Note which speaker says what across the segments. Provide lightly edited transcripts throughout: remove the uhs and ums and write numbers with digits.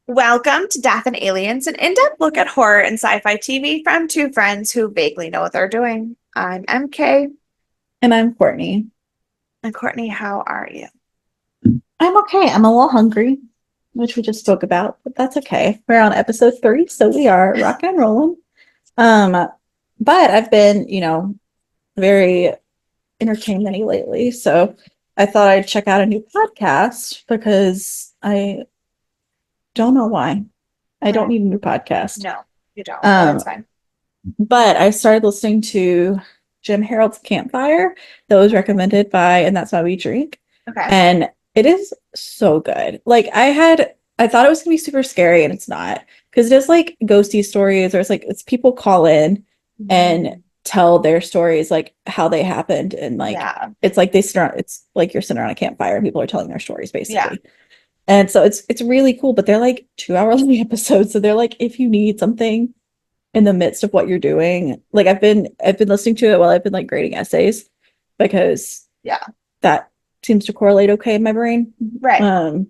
Speaker 1: Welcome to Death and Aliens, an in-depth look at horror and sci-fi TV from two friends who vaguely know what they're doing. I'm MK.
Speaker 2: And I'm Courtney.
Speaker 1: And Courtney, how are you?
Speaker 2: I'm okay. I'm a little hungry, which we just spoke about, but that's okay. We're on episode 3, so we are rocking and rolling. Um, but I've been, very entertainment-y lately, so I thought I'd check out a new podcast because I don't know why. I don't
Speaker 1: No,
Speaker 2: need a new podcast.
Speaker 1: no, you don't, but it's
Speaker 2: Um,
Speaker 1: fine.
Speaker 2: but I started listening to Jim Harold's Campfire that was recommended by, and that's why we drink.
Speaker 1: Okay.
Speaker 2: And it is so good. I thought it was gonna be super scary, and it's not because there's like ghosty stories, or it's people call in and tell their stories, like how they happened, and like
Speaker 1: Yeah,
Speaker 2: it's like they sit around, it's like you're sitting around a campfire and people are telling their stories
Speaker 1: yeah,
Speaker 2: basically. And so it's really cool, but they're like 2 hour long episodes. So they're like if you need something in the midst of what you're doing. Like I've been listening to it while I've been like grading essays because
Speaker 1: yeah.
Speaker 2: that seems to correlate okay in my brain.
Speaker 1: Right.
Speaker 2: Um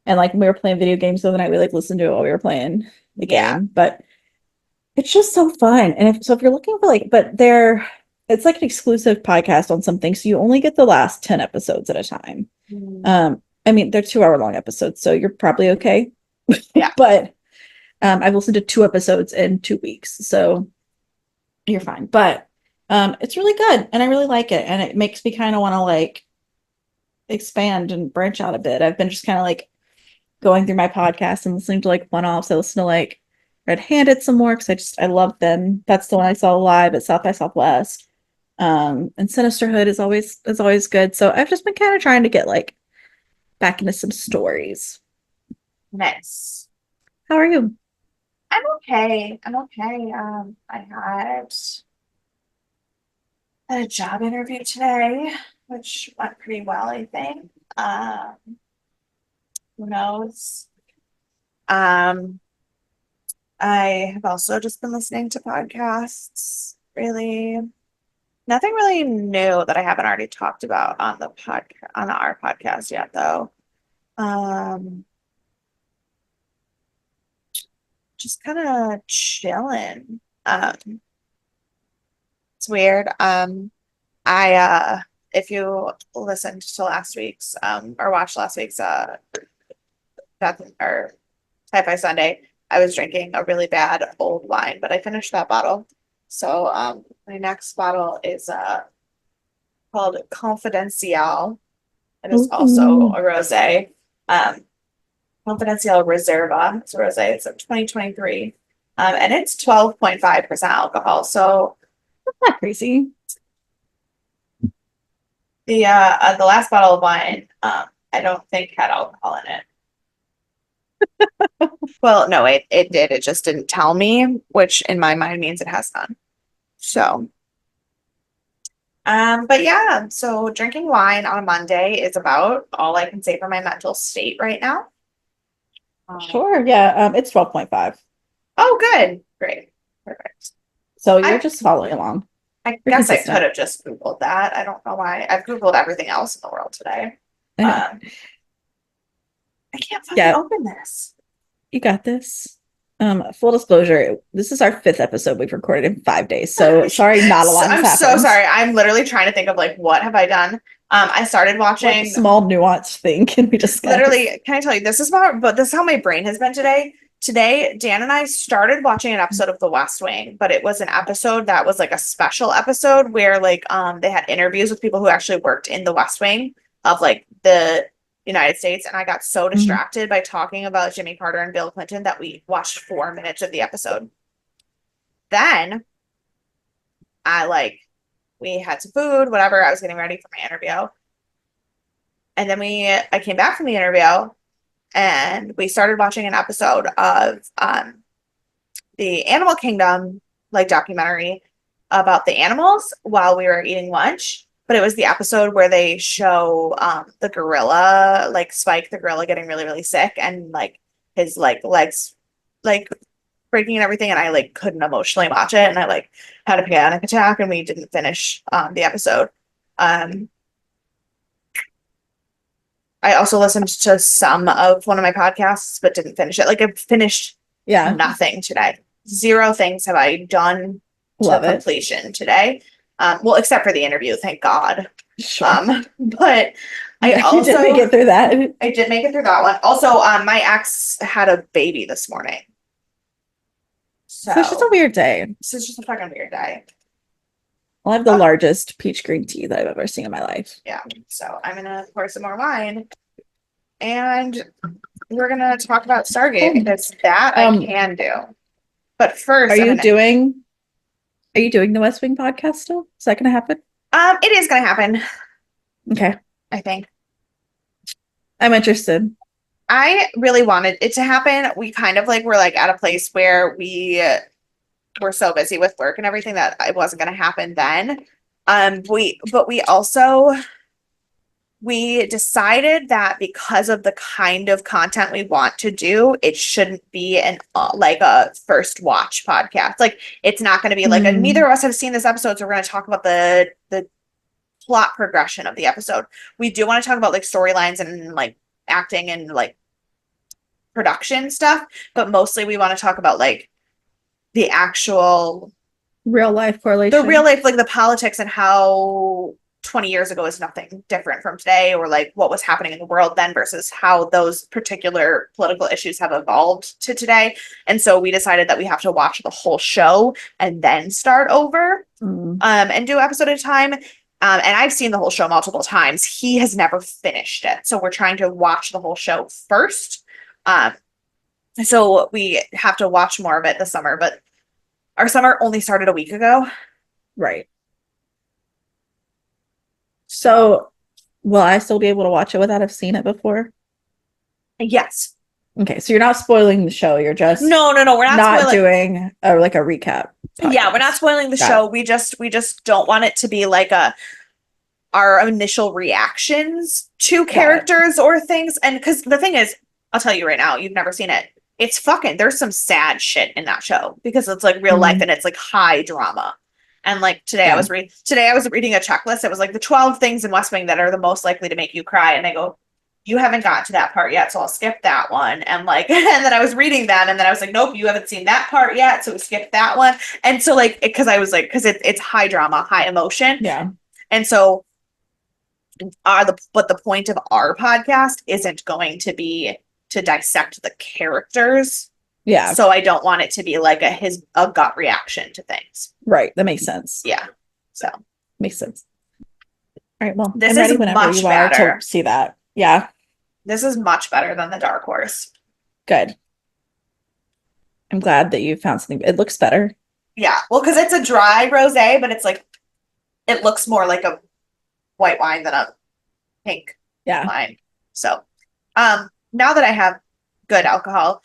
Speaker 2: and like when we were playing video games the other night, we like listened to it while we were playing the
Speaker 1: Yeah.
Speaker 2: game. But it's just so fun. And if you're looking for like, but they're it's like an exclusive podcast on something. So you only get the last 10 episodes at a time.
Speaker 1: Mm.
Speaker 2: I mean, they're 2 hour long episodes, so you're probably okay.
Speaker 1: Yeah.
Speaker 2: But I've listened to 2 episodes in 2 weeks, so you're fine. But it's really good, and I really like it, and it makes me kind of want to like expand and branch out a bit. I've been just kind of like going through my podcast and listening to like one-offs. I listen to like Red Handed some more because I love them. That's the one I saw live at South by Southwest. And Sinisterhood is always good. So I've just been kind of trying to get like back into some stories.
Speaker 1: Nice.
Speaker 2: How are you?
Speaker 1: I'm okay. I'm okay. I had a job interview today, which went pretty well, I think. Um, who knows? Um, I have also just been listening to podcasts. Really, nothing really new that I haven't already talked about on the podcast on our podcast yet, though. Um, just kind of chilling. It's weird. I if you listened to last week's or watched last week's Death or Sci-Fi Sunday, I was drinking a really bad old wine, but I finished that bottle. So my next bottle is called Confidential. It is also
Speaker 2: Ooh.
Speaker 1: a rosé. Um, Confidential Reserva. It's a rosé. It's a 2023. And it's 12.5% alcohol. So
Speaker 2: Not crazy.
Speaker 1: the last bottle of wine, I don't think had alcohol in it. Well, no, it did. It just didn't tell me, which in my mind means it has none. So, but yeah, so drinking wine on a Monday is about all I can say for my mental state right now. Um,
Speaker 2: Sure. Yeah. It's 12.5.
Speaker 1: oh, good. Great. Perfect.
Speaker 2: So you're
Speaker 1: I
Speaker 2: just following along.
Speaker 1: I
Speaker 2: You're
Speaker 1: guess I could
Speaker 2: consistent.
Speaker 1: have just Googled that. I don't know why. I've Googled everything else in the world today. Um, I can't fucking
Speaker 2: Yeah,
Speaker 1: open this.
Speaker 2: you got this. Full disclosure, this is our fifth episode we've recorded in 5 days. So sorry, not a lot has
Speaker 1: I'm so
Speaker 2: happened.
Speaker 1: sorry. I'm literally trying to think of like what have I done. I started
Speaker 2: What
Speaker 1: watching
Speaker 2: small nuanced thing can we discuss?
Speaker 1: literally, can I tell you this is about but this is how my brain has been today. Today, Dan and I started watching an episode of The West Wing, but it was an episode that was like a special episode where like they had interviews with people who actually worked in the West Wing of like the United States, and I got so
Speaker 2: Mhm.
Speaker 1: distracted by talking about Jimmy Carter and Bill Clinton that we watched 4 minutes of the episode. Then I like we had some food, whatever. I was getting ready for my interview. And then I came back from the interview and we started watching an episode of the Animal Kingdom like documentary about the animals while we were eating lunch. But it was the episode where they show the gorilla, like Spike the gorilla getting really, really sick and like his like legs like breaking and everything. And I like couldn't emotionally watch it. And I like had a panic attack and we didn't finish the episode. Um I also listened to some of one of my podcasts, but didn't finish it. Like I finished nothing today. 0 things have I done to
Speaker 2: Love it.
Speaker 1: completion today. Well, except for the interview, thank God.
Speaker 2: Sure.
Speaker 1: But I
Speaker 2: Yeah, you did make
Speaker 1: also
Speaker 2: it through that.
Speaker 1: I did make it through that one. Also, my ex had a baby this morning.
Speaker 2: So it's just a
Speaker 1: So
Speaker 2: weird day.
Speaker 1: this is just a fucking weird day.
Speaker 2: I'll have the largest peach green tea that I've ever seen in my life.
Speaker 1: Yeah. So I'm gonna pour some more wine, and we're gonna talk about Stargate because that I can do. But first,
Speaker 2: are you doing the West Wing podcast still? Is that gonna happen?
Speaker 1: It is gonna happen.
Speaker 2: Okay.
Speaker 1: I think.
Speaker 2: I'm interested.
Speaker 1: I really wanted it to happen. We kind of like were like at a place where we were so busy with work and everything that it wasn't gonna happen then. We also we decided that because of the kind of content we want to do, it shouldn't be an like a first watch podcast. Like it's not going to be like neither of us have seen this episode, so we're going to talk about the plot progression of the episode. We do want to talk about like storylines and like acting and like production stuff, but mostly we want to talk about like the actual
Speaker 2: real life correlation.
Speaker 1: The real life, like the politics and how 20 years ago is nothing different from today, or like what was happening in the world then versus how those particular political issues have evolved to today. And so we decided that we have to watch the whole show and then start over and do episode at a time. And I've seen the whole show multiple times. He has never finished it. So we're trying to watch the whole show first. So we have to watch more of it this summer, but our summer only started a week ago.
Speaker 2: Right. So will I still be able to watch it without have seen it before?
Speaker 1: Yes.
Speaker 2: Okay, so you're not spoiling the show. You're just
Speaker 1: no. We're not
Speaker 2: doing a recap.
Speaker 1: Podcast. Yeah, we're not spoiling the show. We just don't want it to be like our initial reactions to characters or things. And because the thing is, I'll tell you right now, you've never seen it. It's fucking. There's some sad shit in that show because it's like real life and it's like high drama. And like today I was reading a checklist. It was like the 12 things in West Wing that are the most likely to make you cry. And I go, you haven't gotten to that part yet, so I'll skip that one. And like, and then I was reading them, and then I was like, nope, you haven't seen that part yet, so skip that one. And so like, because it's high drama, high emotion.
Speaker 2: Yeah.
Speaker 1: And so, but the point of our podcast isn't going to be to dissect the characters.
Speaker 2: Yeah.
Speaker 1: So I don't want it to be like a gut reaction to things.
Speaker 2: Right. That makes sense.
Speaker 1: Yeah. So
Speaker 2: makes sense. All right. Well,
Speaker 1: this is much better
Speaker 2: to see that. Yeah.
Speaker 1: This is much better than the Dark Horse.
Speaker 2: Good. I'm glad that you found something. It looks better.
Speaker 1: Yeah. Well, because it's a dry rosé, but it's like it looks more like a white wine than a pink wine. So, now that I have good alcohol,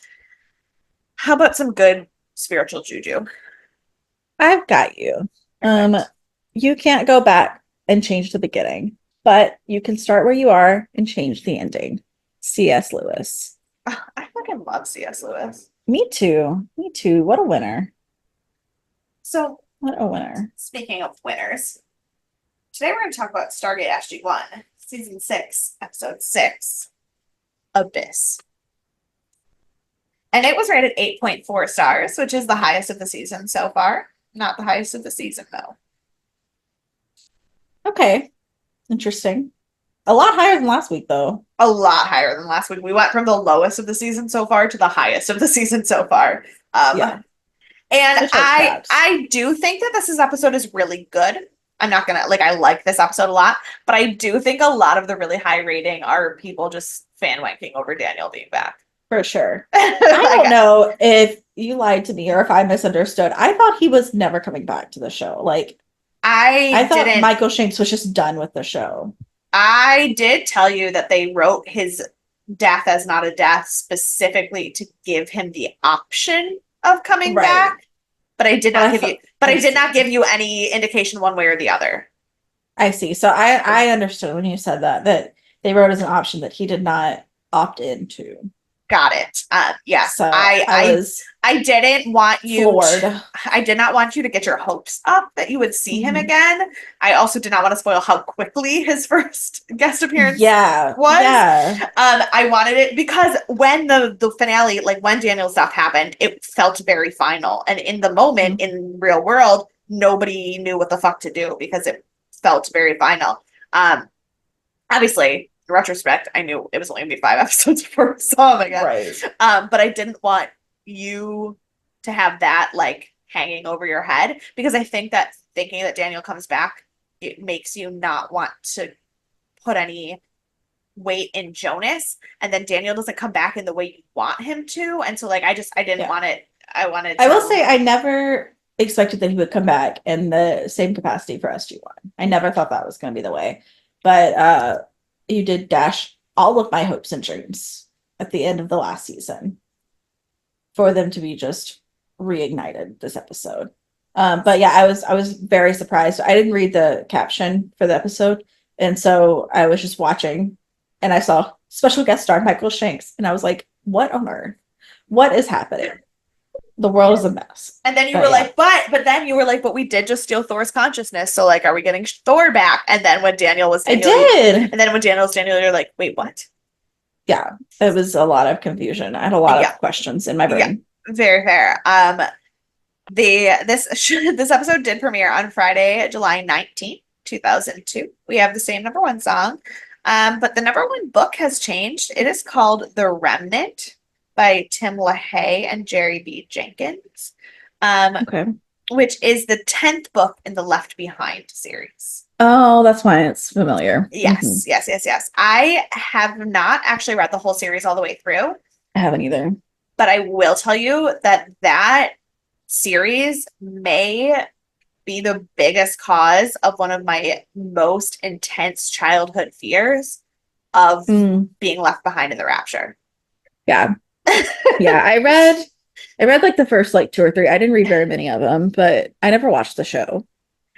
Speaker 1: how about some good spiritual juju?
Speaker 2: I've got you. Perfect. You can't go back and change the beginning, but you can start where you are and change the ending. C.S. Lewis.
Speaker 1: Oh, I fucking love C.S. Lewis.
Speaker 2: Me too. What a winner.
Speaker 1: So,
Speaker 2: what a winner.
Speaker 1: Speaking of winners, today we're going to talk about Stargate SG-1, Season 6, Episode 6, Abyss. And it was rated 8.4 stars, which is the highest of the season so far. Not the highest of the season, though.
Speaker 2: Okay. Interesting. A lot higher than last week, though.
Speaker 1: A lot higher than last week. We went from the lowest of the season so far to the highest of the season so far. Yeah. And I do think that this episode is really good. I'm not gonna I like this episode a lot, but I do think a lot of the really high rating are people just fan wanking over Daniel being back.
Speaker 2: For sure. I don't know if you lied to me or if I misunderstood. I thought he was never coming back to the show. Like I thought Michael Shanks was just done with the show.
Speaker 1: I did tell you that they wrote his death as not a death specifically to give him the option of coming back. But I did not give you any indication one way or the other.
Speaker 2: I see. So I understood when you said that they wrote as an option that he did not opt into.
Speaker 1: Got it. Yes,
Speaker 2: So I was
Speaker 1: I didn't want you
Speaker 2: floored.
Speaker 1: I did not want you to get your hopes up that you would see him
Speaker 2: Mhm.
Speaker 1: again. I also did not want to spoil how quickly his first guest appearance
Speaker 2: Yeah,
Speaker 1: was.
Speaker 2: yeah.
Speaker 1: I wanted it because when the finale, like when Daniel's stuff happened, it felt very final. And in the moment,
Speaker 2: Mhm.
Speaker 1: in real world, nobody knew what the fuck to do because it felt very final. Um, Obviously, in retrospect, I knew it was only gonna be 5 episodes before we saw him again.
Speaker 2: Right.
Speaker 1: But I didn't want you to have that like hanging over your head because I think that thinking that Daniel comes back, it makes you not want to put any weight in Jonas, and then Daniel doesn't come back in the way you want him to. And so like I didn't
Speaker 2: Yeah.
Speaker 1: want it. I wanted
Speaker 2: I will
Speaker 1: to
Speaker 2: say I never expected that he would come back in the same capacity for SG-1. I never thought that was going to be the way. But you did dash all of my hopes and dreams at the end of the last season for them to be just reignited this episode. But yeah, I was very surprised. I didn't read the caption for the episode, and so I was just watching, and I saw special guest star Michael Shanks, and I was like, "What on earth? What is happening? The world is a mess."
Speaker 1: and then you
Speaker 2: But
Speaker 1: were
Speaker 2: yeah,
Speaker 1: like, but then you were like, but we did just steal Thor's consciousness. So like, are we getting Thor back? And then when Daniel was
Speaker 2: I
Speaker 1: Daniel,
Speaker 2: did.
Speaker 1: and then when Daniel was Daniel, you're like, wait, what?
Speaker 2: Yeah, it was a lot of confusion. I had a lot
Speaker 1: Yeah,
Speaker 2: of questions in my
Speaker 1: yeah,
Speaker 2: brain.
Speaker 1: very fair. This episode did premiere on Friday, July 19th, 2002. We have the same number one song, but the number one book has changed. It is called The Remnant by Tim LaHaye and Jerry B. Jenkins, um,
Speaker 2: Okay.
Speaker 1: which is the 10th book in the Left Behind series.
Speaker 2: Oh, that's why it's familiar.
Speaker 1: Yes, yes, yes, yes. I have not actually read the whole series all the way through,
Speaker 2: I haven't either.
Speaker 1: but I will tell you that that series may be the biggest cause of one of my most intense childhood fears of
Speaker 2: Mm,
Speaker 1: being left behind in the rapture.
Speaker 2: yeah. Yeah, I read like the first like two or three. I didn't read very many of them, but I never watched the show.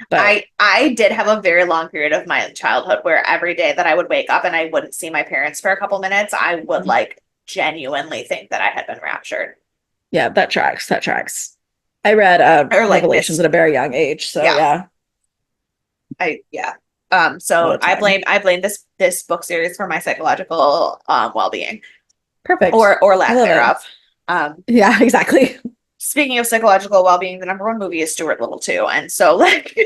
Speaker 2: But
Speaker 1: I did have a very long period of my childhood where every day that I would wake up and I wouldn't see my parents for a couple minutes, I would like genuinely think that I had been raptured.
Speaker 2: yeah, that tracks. That tracks. I read
Speaker 1: Or like
Speaker 2: Revelations
Speaker 1: missed.
Speaker 2: at a very young age, so
Speaker 1: Yeah.
Speaker 2: yeah,
Speaker 1: Yeah.
Speaker 2: what
Speaker 1: So
Speaker 2: a time.
Speaker 1: I blame this book series for my psychological well-being
Speaker 2: Perfect.
Speaker 1: or
Speaker 2: I
Speaker 1: lack
Speaker 2: love it.
Speaker 1: thereof. Um,
Speaker 2: Yeah, exactly.
Speaker 1: Speaking of psychological well-being, the number one movie is Stuart Little too. And so like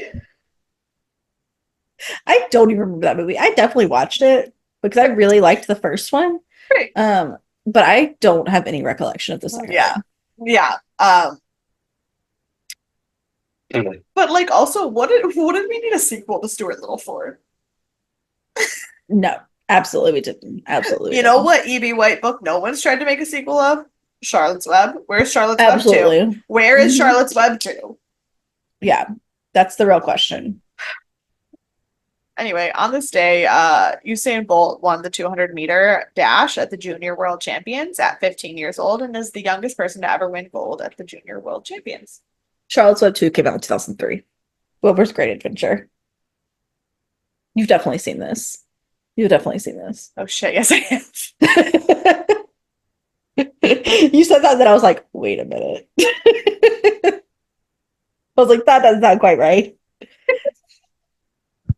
Speaker 2: I don't even remember that movie. I definitely watched it because I really liked the first one.
Speaker 1: Right.
Speaker 2: But I don't have any recollection of the second
Speaker 1: Yeah.
Speaker 2: one.
Speaker 1: Yeah. But like also what did we need a sequel to Stuart Little for?
Speaker 2: No, absolutely we didn't. Absolutely we
Speaker 1: You know
Speaker 2: didn't.
Speaker 1: what E.B. White book no one's tried to make a sequel of? Charlotte's Web. Where's Charlotte's Web 2?
Speaker 2: Absolutely.
Speaker 1: Where is
Speaker 2: Mhm.
Speaker 1: Charlotte's Web 2?
Speaker 2: Yeah, that's the real question.
Speaker 1: Anyway, on this day, Usain Bolt won the 200-meter dash at the Junior World Champions at 15 years old and is the youngest person to ever win gold at the Junior World Champions.
Speaker 2: Charlotte's Web 2 came out in 2003. Wilbur's Great Adventure. You've definitely seen this. You've definitely seen this.
Speaker 1: Oh shit, yes I have.
Speaker 2: You said that, then I was like, wait a minute. I was like, that doesn't sound quite right.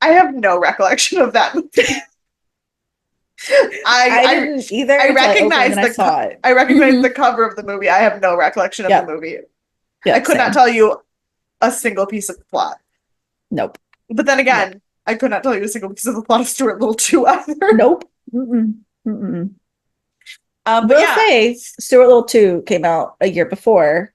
Speaker 1: I have no recollection of that movie.
Speaker 2: I didn't either
Speaker 1: I
Speaker 2: until I opened
Speaker 1: recognize
Speaker 2: and I saw it.
Speaker 1: I recognize
Speaker 2: Mhm.
Speaker 1: the cover of the movie. I have no recollection of
Speaker 2: Yep.
Speaker 1: the movie. I
Speaker 2: Yep,
Speaker 1: could not
Speaker 2: same.
Speaker 1: tell you a single piece of the plot.
Speaker 2: Nope.
Speaker 1: But then again, I could not tell you a single piece of the plot of Stuart Little 2 either.
Speaker 2: Nope. Mm-mm. Mm-mm.
Speaker 1: But
Speaker 2: Will
Speaker 1: yeah,
Speaker 2: say Stuart Little 2 came out a year before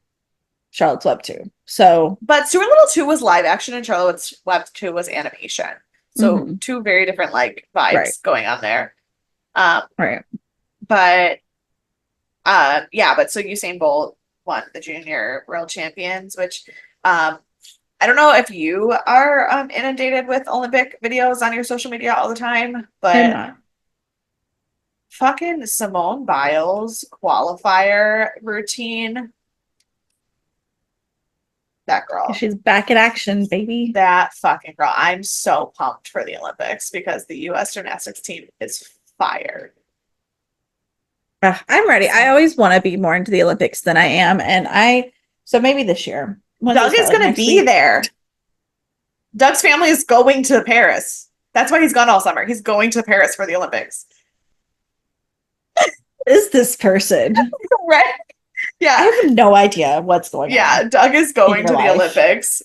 Speaker 2: Charlotte's Web 2. So,
Speaker 1: but Stuart Little 2 was live action and Charlotte's Web 2 was animation. So
Speaker 2: mhm.
Speaker 1: two very different like vibes
Speaker 2: Right.
Speaker 1: going on there. Um,
Speaker 2: Right.
Speaker 1: but yeah, but so Usain Bolt won the Junior World Champions, which I don't know if you are inundated with Olympic videos on your social media all the time,
Speaker 2: I'm
Speaker 1: but
Speaker 2: not.
Speaker 1: fucking Simone Biles qualifier routine, that girl.
Speaker 2: She's back in action, baby.
Speaker 1: That fucking girl. I'm so pumped for the Olympics because the US gymnastics team is fire.
Speaker 2: I'm ready. I always want to be more into the Olympics than I am, and so maybe this year. When does
Speaker 1: Doug
Speaker 2: it
Speaker 1: is
Speaker 2: start? Like
Speaker 1: going to
Speaker 2: next
Speaker 1: be
Speaker 2: week?
Speaker 1: there. Doug's family is going to Paris. That's why he's gone all summer. He's going to Paris for the Olympics.
Speaker 2: Is this person?
Speaker 1: Right?
Speaker 2: I
Speaker 1: Yeah.
Speaker 2: have no idea what's going
Speaker 1: Yeah.
Speaker 2: on
Speaker 1: Doug is
Speaker 2: in
Speaker 1: going
Speaker 2: your
Speaker 1: to the
Speaker 2: life.
Speaker 1: Olympics.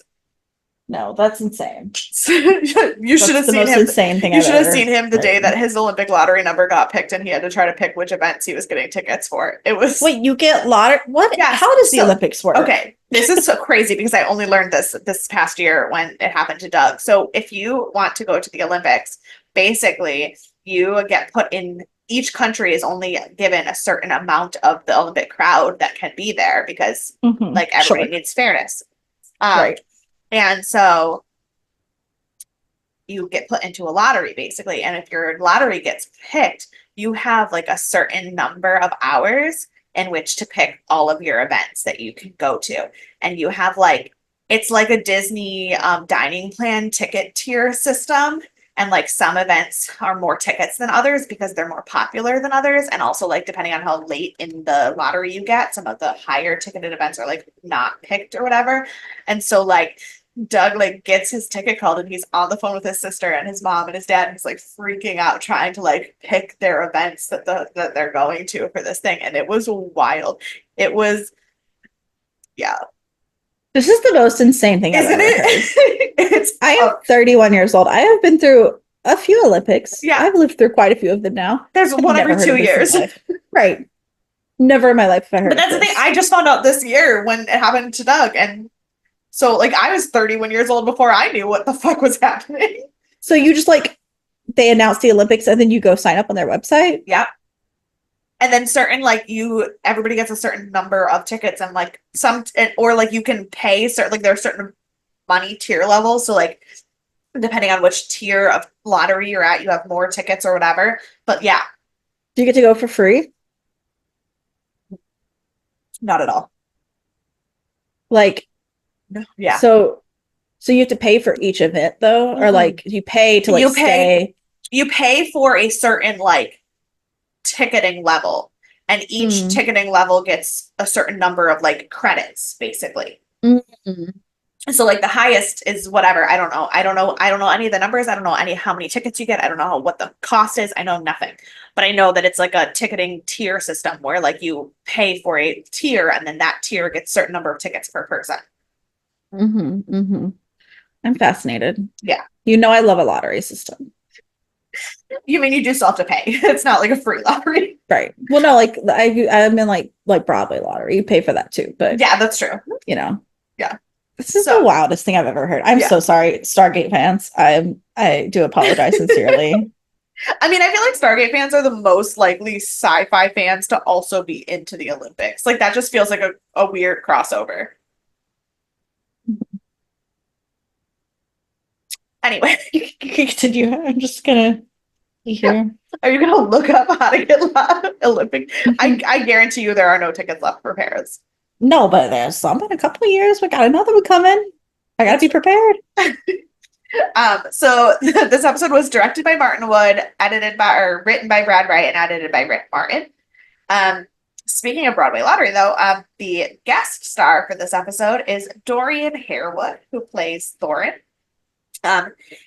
Speaker 2: No, that's insane.
Speaker 1: You should
Speaker 2: That's
Speaker 1: have
Speaker 2: the
Speaker 1: seen
Speaker 2: most
Speaker 1: him.
Speaker 2: insane thing
Speaker 1: You
Speaker 2: I've
Speaker 1: should have seen
Speaker 2: ever
Speaker 1: him the day
Speaker 2: heard.
Speaker 1: that his Olympic lottery number got picked and he had to try to pick which events he was getting tickets for. It was,
Speaker 2: Wait, you get lottery? What?
Speaker 1: yes.
Speaker 2: How does the
Speaker 1: So,
Speaker 2: Olympics work?
Speaker 1: okay, this is so crazy because I only learned this past year when it happened to Doug. So, if you want to go to the Olympics, basically you get put in. Each country is only given a certain amount of the Olympic crowd that can be there because, like, everybody
Speaker 2: Sure.
Speaker 1: needs fairness. Um,
Speaker 2: Right.
Speaker 1: and so you get put into a lottery basically. And if your lottery gets picked, you have like a certain number of hours in which to pick all of your events that you can go to. And you have like, it's like a Disney dining plan ticket tier system. And like some events are more tickets than others because they're more popular than others. And also, like, depending on how late in the lottery you get, some of the higher ticketed events are like not picked or whatever. And so, like, Doug like gets his ticket called and he's on the phone with his sister and his mom and his dad and he's like freaking out trying to like pick their events that they're going to for this thing and it was wild. It was yeah.
Speaker 2: This is the most insane thing I've
Speaker 1: Isn't
Speaker 2: ever heard.
Speaker 1: it? It's
Speaker 2: I am 31 years old. I have been through a few Olympics.
Speaker 1: yeah.
Speaker 2: I've lived through quite a few of them now.
Speaker 1: There's
Speaker 2: I've
Speaker 1: one
Speaker 2: never
Speaker 1: every
Speaker 2: heard of
Speaker 1: two
Speaker 2: this in
Speaker 1: years.
Speaker 2: my life. Right. Never in my life have I heard
Speaker 1: But
Speaker 2: of
Speaker 1: that's the thing.
Speaker 2: this.
Speaker 1: I just found out this year when it happened to Doug and so like I was 31 years old before I knew what the fuck was happening.
Speaker 2: So you just like they announce the Olympics and then you go sign up on their website?
Speaker 1: Yeah. And then certain like everybody gets a certain number of tickets and like or like you can pay certain like there are certain money tier levels. So like depending on which tier of lottery you're at, you have more tickets or whatever. But yeah,
Speaker 2: Do you get to go for free?
Speaker 1: not at all.
Speaker 2: Like
Speaker 1: No. Yeah.
Speaker 2: so you have to pay for each event though? Or like you pay to like
Speaker 1: You pay
Speaker 2: stay?
Speaker 1: you pay for a certain like ticketing level and each
Speaker 2: Mm.
Speaker 1: ticketing level gets a certain number of like credits basically.
Speaker 2: Mm.
Speaker 1: So like the highest is whatever. I don't know. I don't know any of the numbers. I don't know any how many tickets you get. I don't know what the cost is. I know nothing. But I know that it's like a ticketing tier system where like you pay for a tier and then that tier gets certain number of tickets per person.
Speaker 2: Mm-hmm, mm-hmm. I'm fascinated.
Speaker 1: Yeah.
Speaker 2: You know I love a lottery system.
Speaker 1: You mean you do still have to pay. It's not like a free lottery.
Speaker 2: Right. Well, no, like I'm in like Broadway lottery. You pay for that too, but
Speaker 1: Yeah, that's true.
Speaker 2: you know.
Speaker 1: Yeah.
Speaker 2: This is
Speaker 1: So
Speaker 2: the wildest thing I've ever heard. I'm
Speaker 1: yeah.
Speaker 2: so sorry, Stargate fans. I do apologize sincerely.
Speaker 1: I mean, I feel like Stargate fans are the most likely sci-fi fans to also be into the Olympics. Like that just feels like a weird crossover. Anyway,
Speaker 2: Continue. I'm just gonna be here.
Speaker 1: are you gonna look up how to get Olympic? I guarantee you there are no tickets left for Paris.
Speaker 2: No, but there's some in a couple of years. We got another one coming. I gotta be prepared.
Speaker 1: So this episode was directed by Martin Wood, written by Brad Wright, and edited by Rick Martin. Speaking of Broadway Lottery, though, the guest star for this episode is Dorian Harewood, who plays Thorin.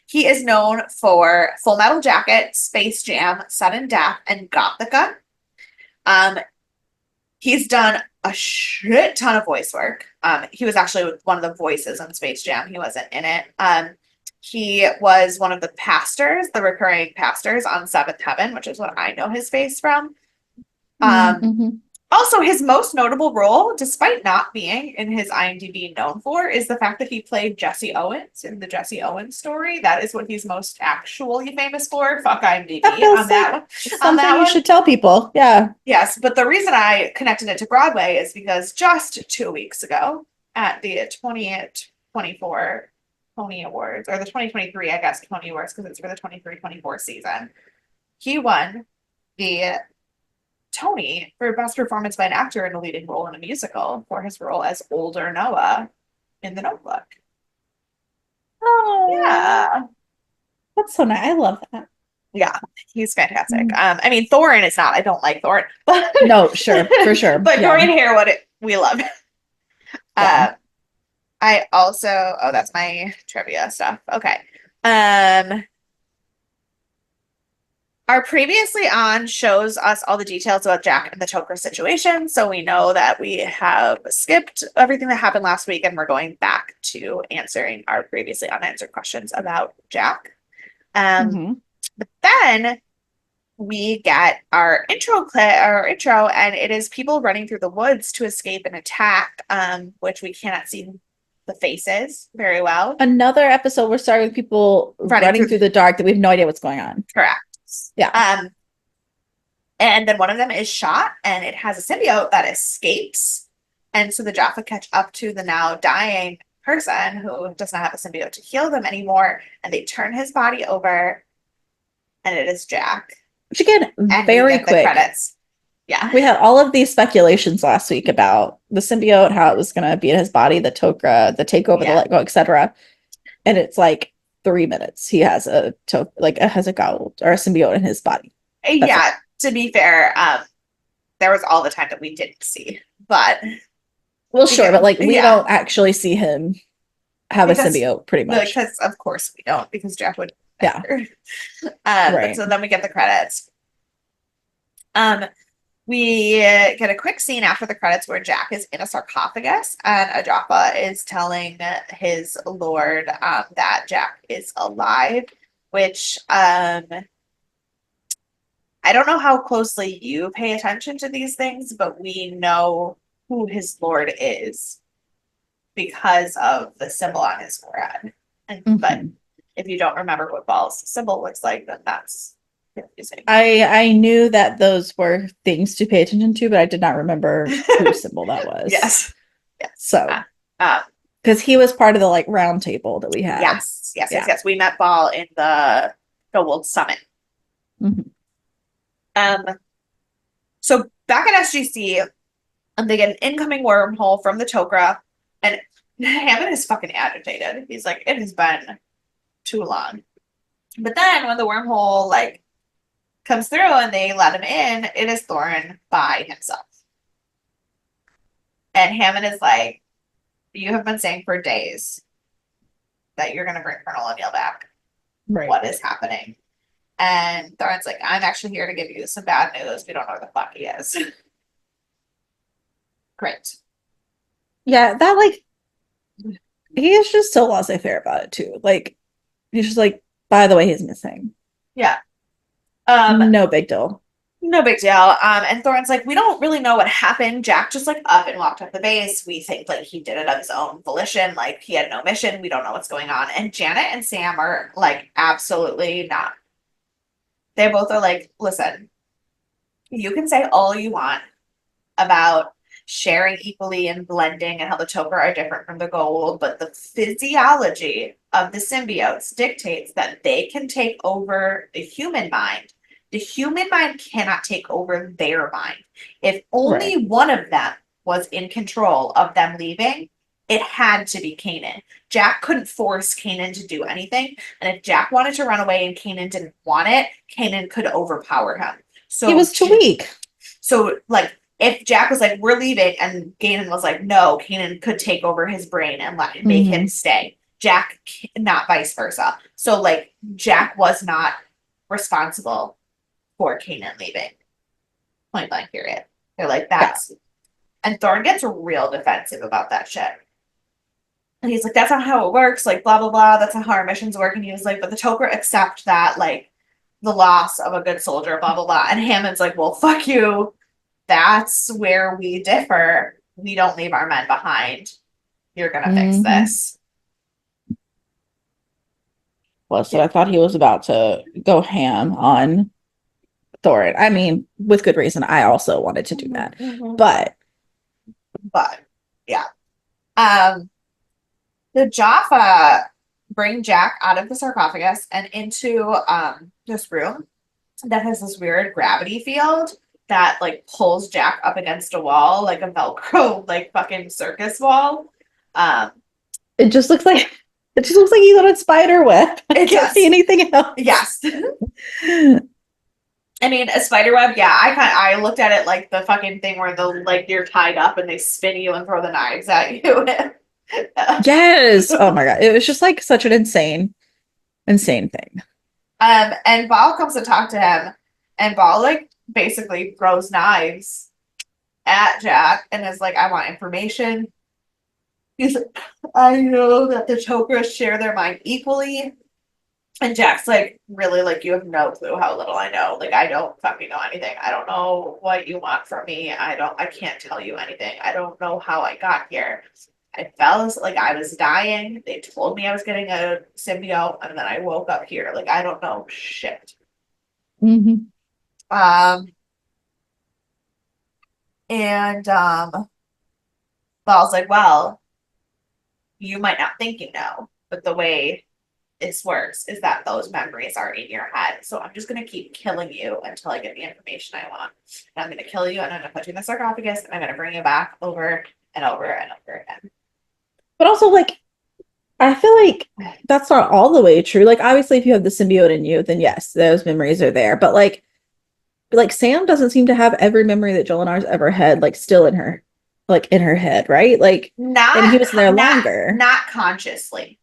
Speaker 1: He is known for Full Metal Jacket, Space Jam, Sudden Death, and Gothica. He's done a shit ton of voice work. He was actually one of the voices on Space Jam. He wasn't in it. He was one of the pastors, the recurring pastors on Seventh Heaven, which is what I know his face from.
Speaker 2: Mm-hmm.
Speaker 1: Also, his most notable role, despite not being in his IMDb known for, is the fact that he played Jesse Owens in the Jesse Owens story. That is what he's most actually famous for. Fuck IMDb
Speaker 2: That feels
Speaker 1: on that
Speaker 2: like
Speaker 1: one.
Speaker 2: something you should tell people. Yeah.
Speaker 1: Yes, but the reason I connected it to Broadway is because just 2 weeks ago at the 2024 Tony Awards, or the 2023, I guess, Tony Awards, because it's for the 23-24 season, he won the Tony for Best Performance by an Actor in a Leading Role in a Musical for his role as older Noah in The Notebook.
Speaker 2: Oh,
Speaker 1: Yeah.
Speaker 2: that's so nice. I love that.
Speaker 1: Yeah, he's fantastic.
Speaker 2: Mm.
Speaker 1: I mean, Thorin is not. I don't like Thorin, but
Speaker 2: No, sure, for sure.
Speaker 1: but
Speaker 2: Yeah,
Speaker 1: Courtney Harewood, we love.
Speaker 2: yeah.
Speaker 1: Uh, I also, oh, that's my trivia stuff. Okay. Um, our previously on shows us all the details about Jack and the Toker situation, so we know that we have skipped everything that happened last week, and we're going back to answering our previously unanswered questions about Jack. Um,
Speaker 2: Hmm.
Speaker 1: but then we get our intro, and it is people running through the woods to escape an attack, which we cannot see the faces very well.
Speaker 2: Another episode, we're starting with people
Speaker 1: Running
Speaker 2: running
Speaker 1: through
Speaker 2: through
Speaker 1: the
Speaker 2: the dark that we have no idea what's going on.
Speaker 1: correct.
Speaker 2: Yeah.
Speaker 1: Um, and then one of them is shot, and it has a symbiote that escapes. And so the Jaffa catch up to the now dying person who does not have a symbiote to heal them anymore, and they turn his body over, and it is Jack.
Speaker 2: Which again,
Speaker 1: And we
Speaker 2: very
Speaker 1: get the
Speaker 2: quick.
Speaker 1: credits. Yeah.
Speaker 2: We had all of these speculations last week about the symbiote, how it was going to be in his body, the Tok'ra, the takeover, the
Speaker 1: Yeah.
Speaker 2: let go, etc. And it's like 3 minutes. He has a has a gold or a symbiote in his body. That's
Speaker 1: Yeah, to be fair, there was all the time that we didn't see, but
Speaker 2: well, sure, but like we
Speaker 1: yeah,
Speaker 2: don't actually see him have a
Speaker 1: because
Speaker 2: symbiote, pretty much.
Speaker 1: because of course we don't, because Jack would
Speaker 2: Yeah,
Speaker 1: never. But
Speaker 2: right.
Speaker 1: so then we get the credits. Um, we get a quick scene after the credits where Jack is in a sarcophagus, and Ajapa is telling his lord that Jack is alive, which I don't know how closely you pay attention to these things, but we know who his lord is because of the symbol on his forehead. And but
Speaker 2: Mhm.
Speaker 1: if you don't remember what Ball's symbol looks like, then that's confusing.
Speaker 2: I knew that those were things to pay attention to, but I did not remember whose symbol that was.
Speaker 1: Yes. Yes.
Speaker 2: So,
Speaker 1: Um,
Speaker 2: because he was part of the like round table that we had.
Speaker 1: yes, yes, yes,
Speaker 2: Yeah.
Speaker 1: yes. We met Ball in the Gold Summit.
Speaker 2: Mhm.
Speaker 1: Um, so back at SGC, they get an incoming wormhole from the Tok'ra, and Hammond is fucking agitated. He's like, it has been too long. But then when the wormhole like comes through and they let him in, it is Thorin by himself. And Hammond is like, you have been saying for days that you're gonna bring Colonel O'Neill back.
Speaker 2: Right.
Speaker 1: What is happening? And Thorin's like, I'm actually here to give you some bad news. We don't know where the fuck he is. Great.
Speaker 2: Yeah, that like he is just so laissez-faire about it too. Like he's just like, by the way, he's missing.
Speaker 1: Yeah. Um,
Speaker 2: No big deal.
Speaker 1: No big deal. And Thorin's like, we don't really know what happened. Jack just like up and walked up the base. We think like he did it of his own volition, like he had no mission. We don't know what's going on. And Janet and Sam are like, absolutely not. They both are like, listen, you can say all you want about sharing equally and blending and how the Toker are different from the gold, but the physiology of the symbiotes dictates that they can take over the human mind. The human mind cannot take over their mind. If only
Speaker 2: Right.
Speaker 1: one of them was in control of them leaving, it had to be Kanan. Jack couldn't force Kanan to do anything. And if Jack wanted to run away and Kanan didn't want it, Kanan could overpower him. So
Speaker 2: He was too weak.
Speaker 1: So like if Jack was like, we're leaving, and Kanan was like, no, Kanan could take over his brain and make him stay. Jack, not vice versa. So like Jack was not responsible for Kanan leaving. Point blank period. They're like, that's and Thorne gets real defensive about that shit. And he's like, that's not how it works, like blah blah blah, that's not how our missions work. And he was like, but the Toker accept that like the loss of a good soldier, blah blah blah. And Hammond's like, well, fuck you. That's where we differ. We don't leave our men behind. You're gonna fix this.
Speaker 2: Well, so I thought he was about to go ham on Thorin. I mean, with good reason. I also wanted to do that. But
Speaker 1: yeah. The Jaffa bring Jack out of the sarcophagus and into this room that has this weird gravity field that like pulls Jack up against a wall, like a Velcro, like fucking circus wall.
Speaker 2: it just looks like It just looks like he's on a spider web. I
Speaker 1: It
Speaker 2: can't
Speaker 1: does.
Speaker 2: see anything else.
Speaker 1: Yes. I mean, a spider web, yeah, I looked at it like the fucking thing where the like you're tied up and they spin you and throw the knives at you.
Speaker 2: Yes. Oh my God. It was just like such an insane thing.
Speaker 1: And Ball comes to talk to him, and Ball like basically throws knives at Jack and is like, I want information. He's like, I know that the Tok'ra share their mind equally. And Jack's like, really, like, you have no clue how little I know. Like, I don't fucking know anything. I don't know what you want from me. I can't tell you anything. I don't know how I got here. I felt like I was dying. They told me I was getting a symbiote, and then I woke up here. Like, I don't know shit.
Speaker 2: Mm-hmm.
Speaker 1: And Ball's like, well, you might not think you know, but the way this works is that those memories are in your head. So I'm just gonna keep killing you until I get the information I want. And I'm gonna kill you and I'm gonna put you in the sarcophagus and I'm gonna bring you back over and over and over again.
Speaker 2: But also, like, I feel like that's not all the way true. Like, obviously, if you have the symbiote in you, then yes, those memories are there. But like Sam doesn't seem to have every memory that Jolinar's ever had, like, still in her, like, in her head, right? Like, and he was there longer.
Speaker 1: Not consciously.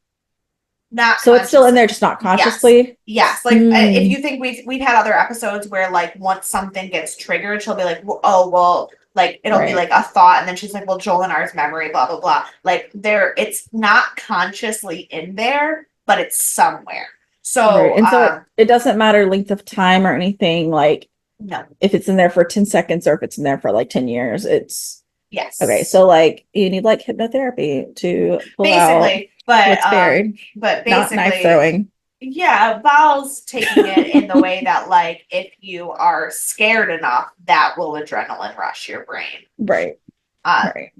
Speaker 1: Not
Speaker 2: So it's still in
Speaker 1: consciously.
Speaker 2: there, just not
Speaker 1: Yes.
Speaker 2: consciously.
Speaker 1: Yes. Like if you think we've had other episodes where like once something gets triggered, she'll be like, oh well, like it'll be
Speaker 2: Right.
Speaker 1: like a thought, and then she's like, well, Jolinar's memory, blah blah blah. Like it's not consciously in there, but it's somewhere.
Speaker 2: Right.
Speaker 1: So
Speaker 2: And so it doesn't matter length of time or anything, like
Speaker 1: no.
Speaker 2: if it's in there for 10 seconds or if it's in there for like 10 years, it's
Speaker 1: Yes.
Speaker 2: okay. So like you need like hypnotherapy to pull out
Speaker 1: Basically, but
Speaker 2: what's buried,
Speaker 1: but
Speaker 2: not knife
Speaker 1: basically
Speaker 2: throwing.
Speaker 1: yeah, Val's taking it in the way that like if you are scared enough, that will adrenaline rush your brain.
Speaker 2: Right.
Speaker 1: Uh,
Speaker 2: Right.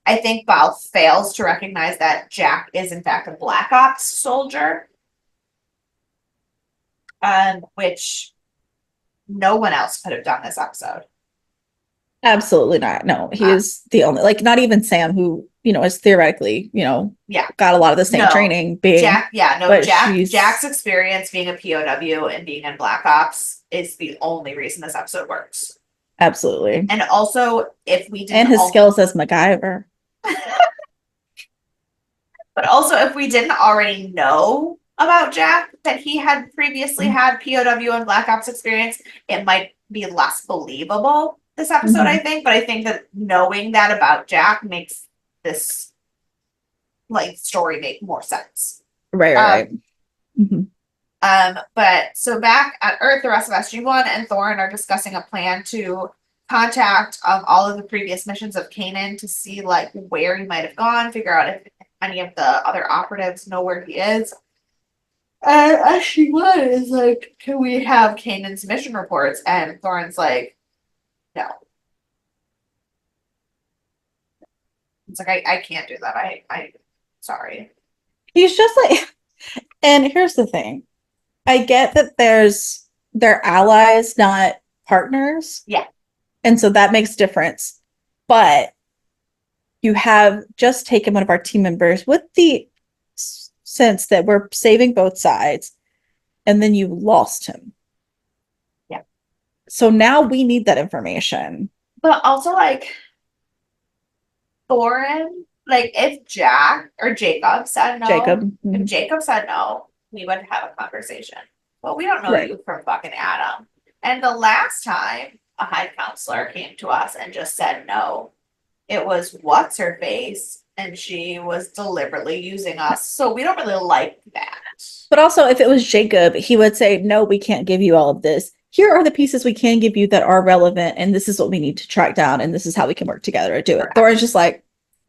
Speaker 1: I think Val fails to recognize that Jack is in fact a Black Ops soldier, which no one else could have done this episode.
Speaker 2: Absolutely not. No, he is the only, like, not even Sam, who, is theoretically,
Speaker 1: Yeah.
Speaker 2: got a lot of the same training being.
Speaker 1: Jack, yeah, no,
Speaker 2: but
Speaker 1: Jack's experience being a POW and being in Black Ops is the only reason this episode works.
Speaker 2: Absolutely.
Speaker 1: And also, if we didn't.
Speaker 2: And his skills as MacGyver.
Speaker 1: But also, if we didn't already know about Jack, that he had previously had POW and Black Ops experience, it might be less believable this episode, I think. But I think that knowing that about Jack makes this like story make more sense.
Speaker 2: Right.
Speaker 1: But so back at Earth, the rest of SG-1 and Thorin are discussing a plan to contact all of the previous missions of Kanan to see like where he might have gone, figure out if any of the other operatives know where he is. And SG-1 is like, can we have Kanan's mission reports? And Thorin's like, no. It's like I can't do that. I sorry.
Speaker 2: He's just like, and here's the thing. I get that they're allies, not partners.
Speaker 1: Yeah.
Speaker 2: And so that makes difference. But you have just taken one of our team members with the sense that we're saving both sides, and then you lost him.
Speaker 1: Yeah.
Speaker 2: So now we need that information.
Speaker 1: But also, like, Thorin, like, if Jack or Jacob said no, if Jacob said no, we would have a conversation. But we don't know you from fucking Adam. And the last time a high counselor came to us and just said no, it was what's her face, and she was deliberately using us. So we don't really like that.
Speaker 2: But also, if it was Jacob, he would say, no, we can't give you all of this. Here are the pieces we can give you that are relevant, and this is what we need to track down, and this is how we can work together to do it. Thorin's just like,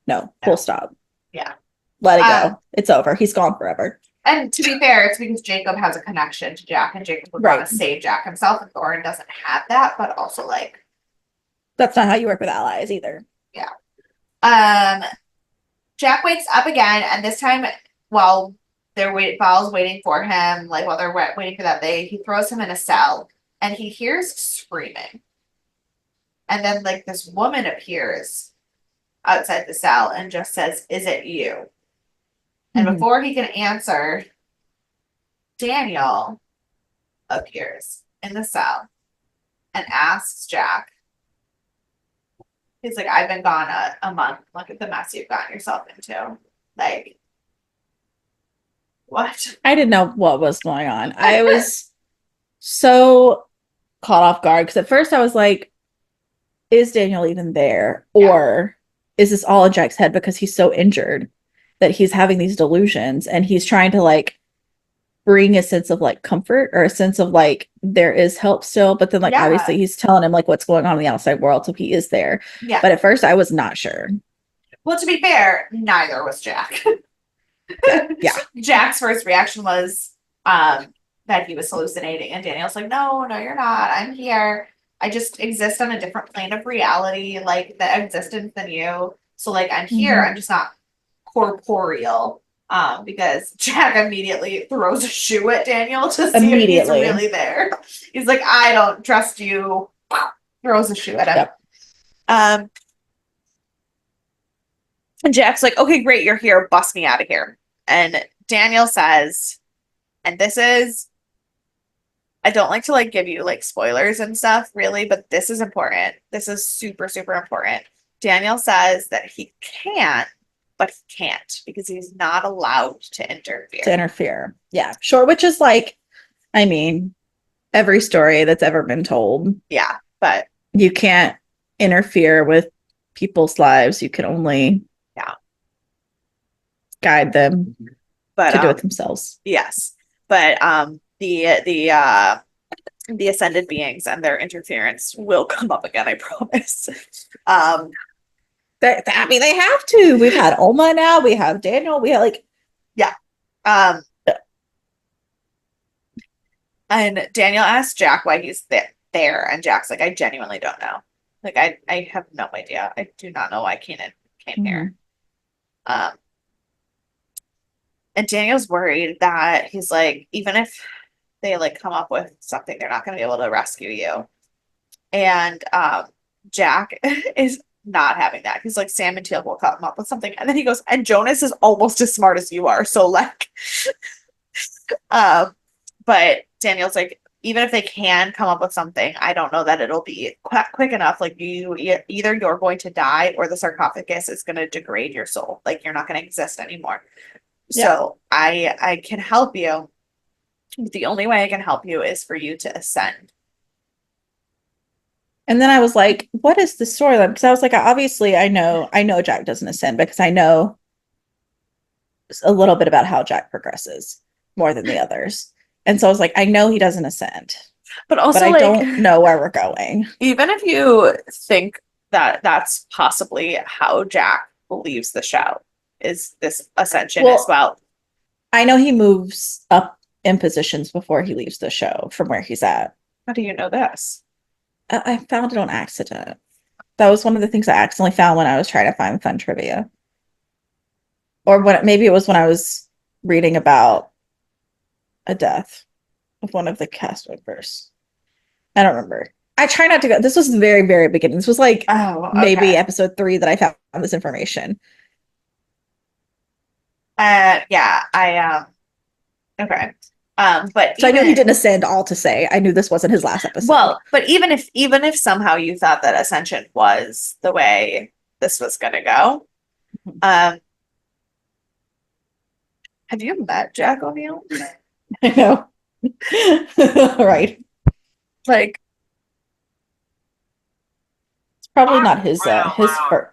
Speaker 2: no, full stop.
Speaker 1: Yeah.
Speaker 2: Let it go. It's over. He's gone forever.
Speaker 1: And to be fair, it's because Jacob has a connection to Jack, and Jacob would want to save Jack himself, and Thorin doesn't have that, but also, like...
Speaker 2: That's not how you work with allies, either.
Speaker 1: Yeah. Jack wakes up again, and this time, while Val's waiting for him, like, while they're waiting for that day, he throws him in a cell, and he hears screaming. And then, like, this woman appears outside the cell and just says, "Is it you?" And
Speaker 2: Mhm.
Speaker 1: before he can answer, Daniel appears in the cell and asks Jack, he's like, I've been gone a month. Look at the mess you've gotten yourself into. Like, what?
Speaker 2: I didn't know what was going on. I was so caught off guard because at first I was like, is Daniel even there?
Speaker 1: Yeah.
Speaker 2: Or is this all in Jack's head because he's so injured that he's having these delusions and he's trying to like bring a sense of like comfort or a sense of like there is help still, but then like
Speaker 1: Yeah.
Speaker 2: obviously he's telling him like what's going on in the outside world, so he is there.
Speaker 1: Yeah.
Speaker 2: But at first I was not sure.
Speaker 1: Well, to be fair, neither was Jack.
Speaker 2: Yeah.
Speaker 1: Jack's first reaction was that he was hallucinating, and Daniel's like, no, no, you're not. I'm here. I just exist on a different plane of reality, like the existence than you. So like I'm here.
Speaker 2: Mhm.
Speaker 1: I'm just not corporeal. Because Jack immediately throws a shoe at Daniel to see if he's
Speaker 2: Immediately.
Speaker 1: really there. He's like, I don't trust you. Throws a shoe at him.
Speaker 2: Yep.
Speaker 1: And Jack's like, okay, great, you're here. Bust me out of here. And Daniel says, and this is, I don't like to like give you like spoilers and stuff, really, but this is important. This is super, super important. Daniel says that he can, but he can't because he's not allowed to interfere.
Speaker 2: To interfere. Yeah, sure. Which is like, I mean, every story that's ever been told.
Speaker 1: Yeah, but
Speaker 2: you can't interfere with people's lives. You can only guide them
Speaker 1: but
Speaker 2: to do it themselves.
Speaker 1: Yes. But the ascended beings and their interference will come up again, I promise.
Speaker 2: I mean, they have to. We've had Oma now. We have Daniel. We have like,
Speaker 1: yeah. And Daniel asks Jack why he's there, and Jack's like, I genuinely don't know. Like, I have no idea. I do not know why Kenan came here. And Daniel's worried that he's like, even if they like come up with something, they're not going to be able to rescue you. And Jack is not having that. He's like, Sam and Teal will come up with something. And then he goes, and Jonas is almost as smart as you are. So like, but Daniel's like, even if they can come up with something, I don't know that it'll be quick enough. Like either you're going to die or the sarcophagus is going to degrade your soul. Like you're not going to exist anymore.
Speaker 2: Yeah.
Speaker 1: So I can help you. The only way I can help you is for you to ascend.
Speaker 2: And then I was like, what is the storyline? Because I was like, obviously I know Jack doesn't ascend because I know a little bit about how Jack progresses more than the others. And so I was like, I know he doesn't ascend.
Speaker 1: But also,
Speaker 2: I
Speaker 1: like,
Speaker 2: don't know where we're going.
Speaker 1: Even if you think that that's possibly how Jack believes the show is this ascension as well.
Speaker 2: I know he moves up in positions before he leaves the show from where he's at.
Speaker 1: How do you know this?
Speaker 2: I found it on accident. That was one of the things I accidentally found when I was trying to find fun trivia. Or maybe it was when I was reading about a death of one of the cast members. I don't remember. I try not to go. This was the very, very beginning. This was like maybe episode 3 that I found this information.
Speaker 1: Yeah, okay. But
Speaker 2: so I knew he didn't ascend. All to say, I knew this wasn't his last episode.
Speaker 1: Well, but even if somehow you thought that ascension was the way this was going to go, have you met Jack O'Neill?
Speaker 2: I know, right?
Speaker 1: Like,
Speaker 2: it's probably not his first.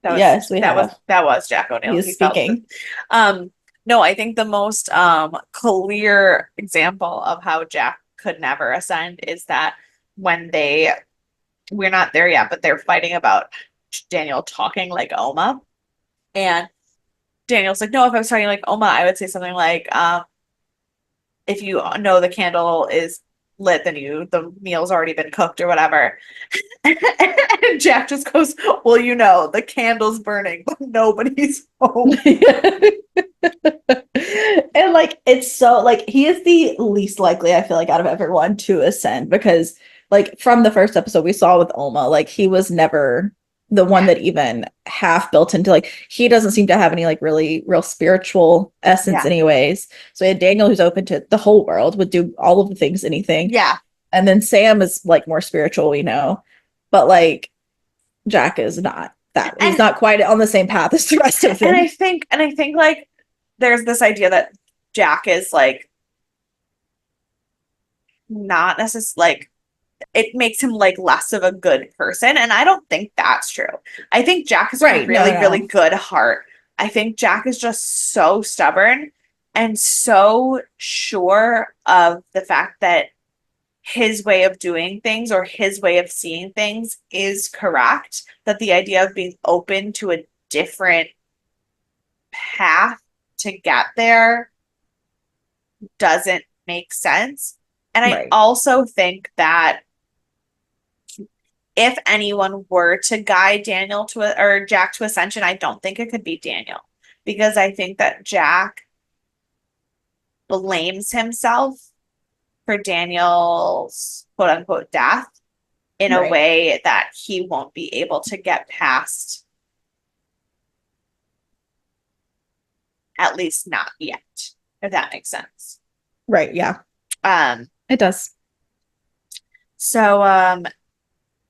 Speaker 2: Yes, we have.
Speaker 1: That was Jack O'Neill.
Speaker 2: He is speaking.
Speaker 1: No, I think the most clear example of how Jack could never ascend is that when we're not there yet, but they're fighting about Daniel talking like Oma. And Daniel's like, no, if I was talking like Oma, I would say something like, if you know the candle is lit, then the meal's already been cooked or whatever. And Jack just goes, well, the candle's burning, but nobody's home.
Speaker 2: And like, it's so like, he is the least likely, I feel like, out of everyone to ascend because like from the first episode we saw with Oma, like he was never the one
Speaker 1: Yeah.
Speaker 2: that even half built into like he doesn't seem to have any like really real spiritual essence
Speaker 1: Yeah.
Speaker 2: anyways. So we had Daniel who's open to the whole world, would do all of the things, anything.
Speaker 1: Yeah.
Speaker 2: And then Sam is like more spiritual, we know. But like Jack is not that. He's
Speaker 1: And
Speaker 2: not quite on the same path as the rest of them.
Speaker 1: and I think like there's this idea that Jack is like not necessarily like it makes him like less of a good person. And I don't think that's true. I think Jack has a
Speaker 2: Right. No,
Speaker 1: really, really
Speaker 2: no.
Speaker 1: good heart. I think Jack is just so stubborn and so sure of the fact that his way of doing things or his way of seeing things is correct, that the idea of being open to a different path to get there doesn't make sense. And I
Speaker 2: Right.
Speaker 1: also think that if anyone were to guide Daniel to or Jack to Ascension, I don't think it could be Daniel because I think that Jack blames himself for Daniel's quote unquote death in a
Speaker 2: Right.
Speaker 1: way that he won't be able to get past, at least not yet, if that makes sense.
Speaker 2: Right. Yeah.
Speaker 1: Um,
Speaker 2: It does.
Speaker 1: so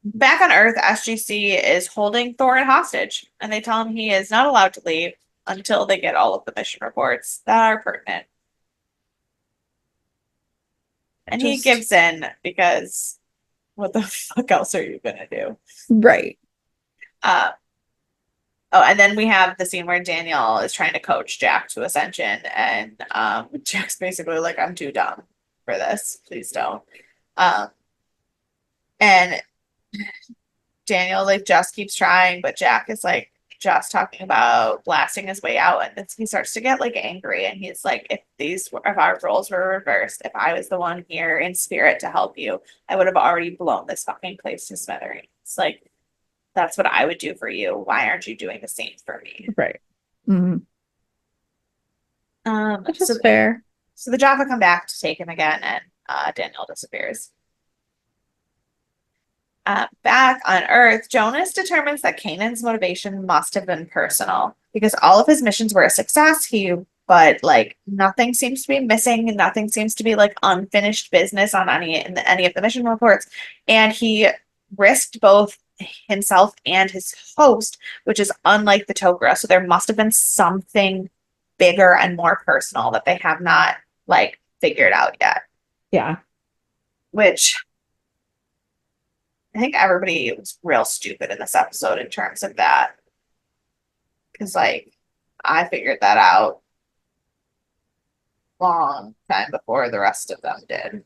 Speaker 1: back on Earth, SGC is holding Thorin hostage, and they tell him he is not allowed to leave until they get all of the mission reports that are pertinent. And he
Speaker 2: Just
Speaker 1: gives in because what the fuck else are you gonna do?
Speaker 2: right.
Speaker 1: Uh, oh, and then we have the scene where Daniel is trying to coach Jack to Ascension, and Jack's basically like, "I'm too dumb for this. Please don't." Um, and Daniel like just keeps trying, but Jack is like just talking about blasting his way out, and he starts to get like angry, and he's like, if our roles were reversed, if I was the one here in spirit to help you, I would have already blown this fucking place to smithereens. Like that's what I would do for you. Why aren't you doing the same for me?
Speaker 2: Right. Mhm. Which
Speaker 1: So
Speaker 2: is fair.
Speaker 1: so the Jaffa come back to take him again, and Daniel disappears. Back on Earth, Jonas determines that Kanan's motivation must have been personal because all of his missions were a success. But like nothing seems to be missing, and nothing seems to be like unfinished business on any of the mission reports, and he risked both himself and his host, which is unlike the Tok'ra. So there must have been something bigger and more personal that they have not like figured out yet,
Speaker 2: Yeah.
Speaker 1: which I think everybody was real stupid in this episode in terms of that. Because, like, I figured that out long time before the rest of them did.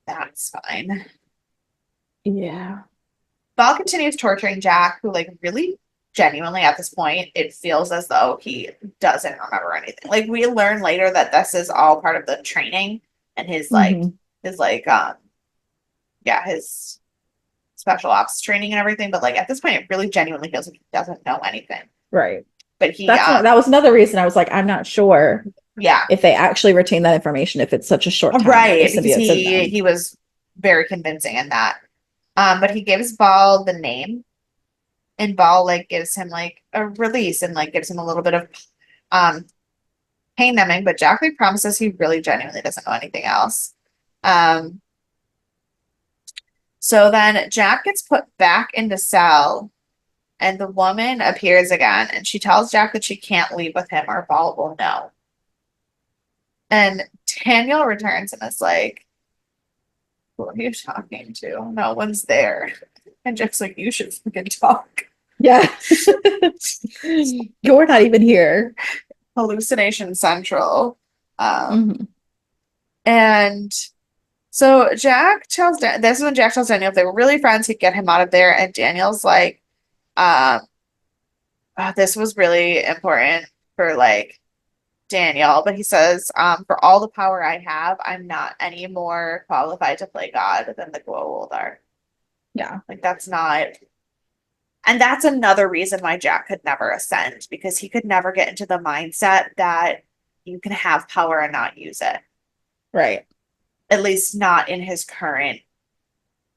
Speaker 1: That's fine.
Speaker 2: Yeah.
Speaker 1: Val continues torturing Jack, who, like, really genuinely at this point, it feels as though he doesn't remember anything. Like, we learn later that this is all part of the training and
Speaker 2: Hmm.
Speaker 1: his, like, yeah, his special ops training and everything. But, like, at this point, it really genuinely feels like he doesn't know anything.
Speaker 2: Right.
Speaker 1: But he,
Speaker 2: That's one, that was another reason I was like, I'm not sure
Speaker 1: yeah,
Speaker 2: if they actually retain that information, if it's such a short time that the
Speaker 1: right, because
Speaker 2: symbiote's in them.
Speaker 1: he was very convincing in that. But he gives Ball the name, and Ball like gives him like a release and like gives him a little bit of um pain numbing, but Jack Lee promises he really genuinely doesn't know anything else. Um, so then Jack gets put back into cell, and the woman appears again, and she tells Jack that she can't leave with him or Ball will know. And Daniel returns and is like, who are you talking to? No one's there. And Jack's like, you should fucking talk.
Speaker 2: Yeah. You're not even here.
Speaker 1: Hallucination Central.
Speaker 2: Hmm.
Speaker 1: And so Jack tells this is when Jack tells Daniel if they were really friends, he'd get him out of there. And Daniel's like, um, this was really important for like Daniel, but he says, for all the power I have, I'm not any more qualified to play God than the Goa'uld are.
Speaker 2: Yeah.
Speaker 1: Like that's not, and that's another reason why Jack could never ascend because he could never get into the mindset that you can have power and not use it.
Speaker 2: Right.
Speaker 1: At least not in his current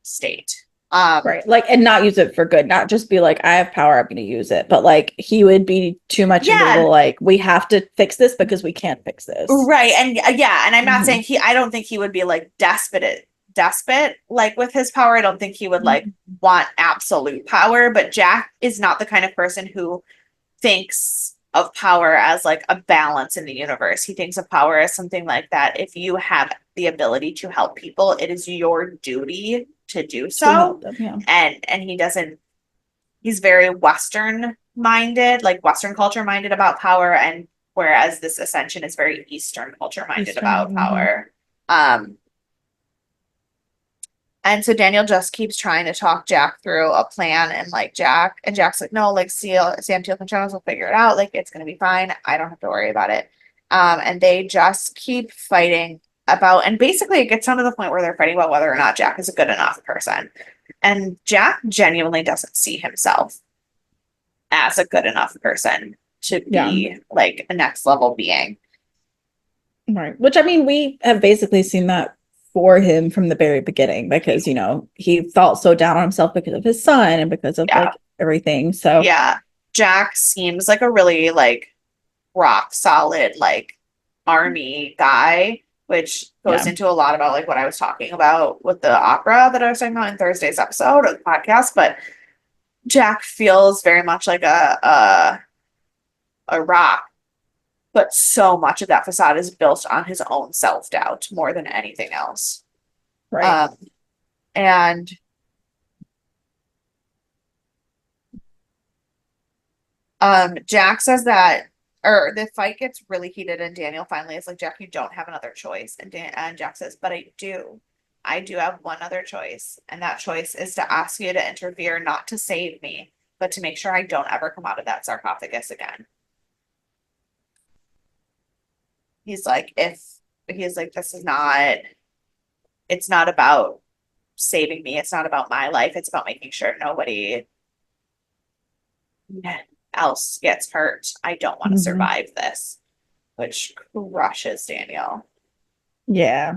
Speaker 1: state.
Speaker 2: Right. Like, and not use it for good, not just be like, I have power, I'm going to use it. But like, he would be too much into the
Speaker 1: Yeah,
Speaker 2: like, we have to fix this because we can't fix this.
Speaker 1: right. And yeah, and I'm not
Speaker 2: Mhm.
Speaker 1: saying I don't think he would be like despot like with his power. I don't think he would like want absolute power, but Jack is not the kind of person who thinks of power as like a balance in the universe. He thinks of power as something like that. If you have the ability to help people, it is your duty to do
Speaker 2: To help
Speaker 1: so.
Speaker 2: them. Yeah.
Speaker 1: And he doesn't, he's very Western minded, like Western culture minded about power, and whereas this Ascension is very Eastern culture minded
Speaker 2: Eastern.
Speaker 1: about power. Um, and so Daniel just keeps trying to talk Jack through a plan, and like Jack's like, no, like Sam Teal and Jonas will figure it out. Like it's gonna be fine. I don't have to worry about it. And they just keep fighting about, and basically it gets down to the point where they're fighting about whether or not Jack is a good enough person. And Jack genuinely doesn't see himself as a good enough person to
Speaker 2: Yeah.
Speaker 1: be like a next level being.
Speaker 2: Right. Which I mean, we have basically seen that for him from the very beginning because, you know, he felt so down on himself because of his son and because of
Speaker 1: Yeah.
Speaker 2: like everything. So,
Speaker 1: Yeah. Jack seems like a really like rock solid like army guy, which goes
Speaker 2: yeah.
Speaker 1: into a lot about like what I was talking about with the opera that I was talking about in Thursday's episode of the podcast. But Jack feels very much like a rock, but so much of that facade is built on his own self doubt more than anything else.
Speaker 2: Right.
Speaker 1: Um, and Jack says that, or the fight gets really heated, and Daniel finally is like, Jack, you don't have another choice. And Jack says, but I do. I do have one other choice, and that choice is to ask you to interfere, not to save me, but to make sure I don't ever come out of that sarcophagus again. He's like, if he's like, this is not, it's not about saving me. It's not about my life. It's about making sure nobody else gets hurt. I don't want to
Speaker 2: Mhm.
Speaker 1: survive this, which crushes Daniel.
Speaker 2: Yeah.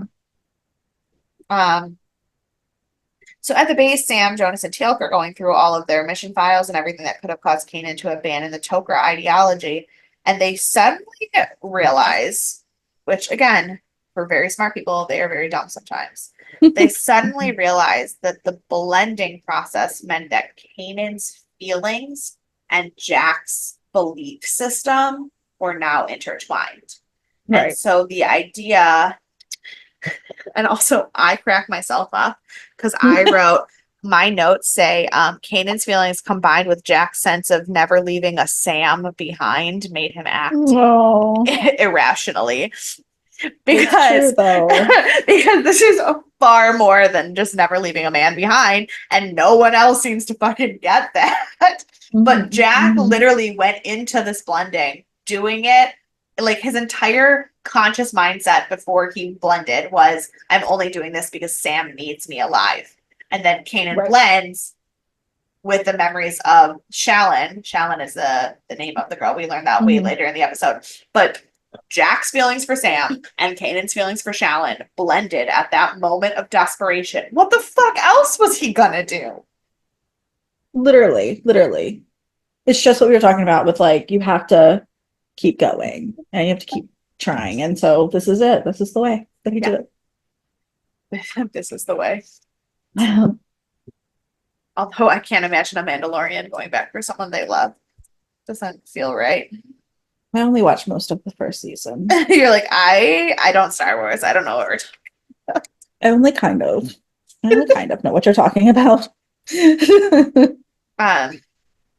Speaker 1: Um, so at the base, Sam, Jonas, and Teal'c are going through all of their mission files and everything that could have caused Kanan to abandon the Tok'ra ideology. And they suddenly realize, which again, for very smart people, they are very dumb sometimes. They suddenly realize that the blending process meant that Kanan's feelings and Jack's belief system were now intertwined. And
Speaker 2: Right.
Speaker 1: so the idea, and also I crack myself up because I wrote my notes say Kanan's feelings combined with Jack's sense of never leaving a Sam behind made him act
Speaker 2: Oh,
Speaker 1: irrationally
Speaker 2: it's true
Speaker 1: because
Speaker 2: though.
Speaker 1: because this is far more than just never leaving a man behind, and no one else seems to fucking get that. But
Speaker 2: Mhm.
Speaker 1: Jack
Speaker 2: Mhm.
Speaker 1: literally went into this blending doing it like his entire conscious mindset before he blended was I'm only doing this because Sam needs me alive. And then Kanan
Speaker 2: Right.
Speaker 1: blends with the memories of Shalyn. Shalyn is the name of the girl. We learned that way
Speaker 2: Mhm.
Speaker 1: later in the episode. But Jack's feelings for Sam and Kanan's feelings for Shalyn blended at that moment of desperation. What the fuck else was he gonna do?
Speaker 2: Literally, literally. It's just what we were talking about with like, you have to keep going and you have to keep trying. And so this is it. This is the way that he
Speaker 1: Yeah,
Speaker 2: did
Speaker 1: this is the way.
Speaker 2: it.
Speaker 1: Although I can't imagine a Mandalorian going back for someone they love. Doesn't feel right.
Speaker 2: I only watched most of the first season.
Speaker 1: You're like, I don't Star Wars. I don't know what we're talking
Speaker 2: I only kind of. I only kind of know what you're talking about.
Speaker 1: about.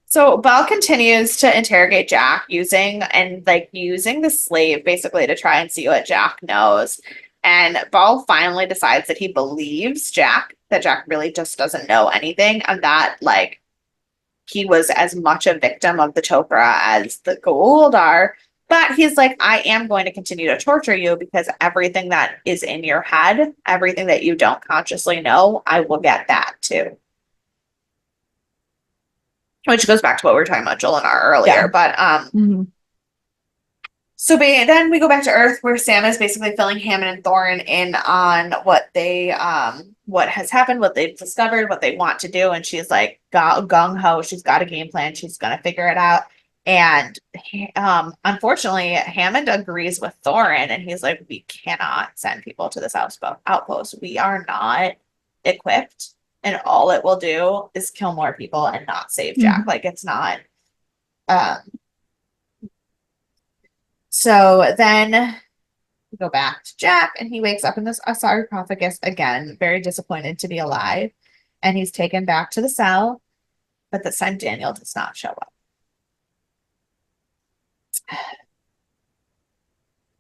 Speaker 1: So Belle continues to interrogate Jack using the slave basically to try and see what Jack knows. And Belle finally decides that he believes Jack, that Jack really just doesn't know anything, and that like he was as much a victim of the Tok'ra as the Goa'uld are. But he's like, I am going to continue to torture you because everything that is in your head, everything that you don't consciously know, I will get that too. Which goes back to what we were talking about Jolinar earlier.
Speaker 2: Yeah.
Speaker 1: But
Speaker 2: Mhm.
Speaker 1: so then we go back to Earth where Sam is basically filling Hammond and Thorin in on what they what has happened, what they've discovered, what they want to do, and she's like gung ho. She's got a game plan. She's gonna figure it out. And unfortunately, Hammond agrees with Thorin, and he's like, "We cannot send people to this outpost. We are not equipped, and all it will do is kill more people and not save Jack. Like it's not." Um, so then we go back to Jack, and he wakes up in this sarcophagus again, very disappointed to be alive. And he's taken back to the cell, but this time Daniel does not show up.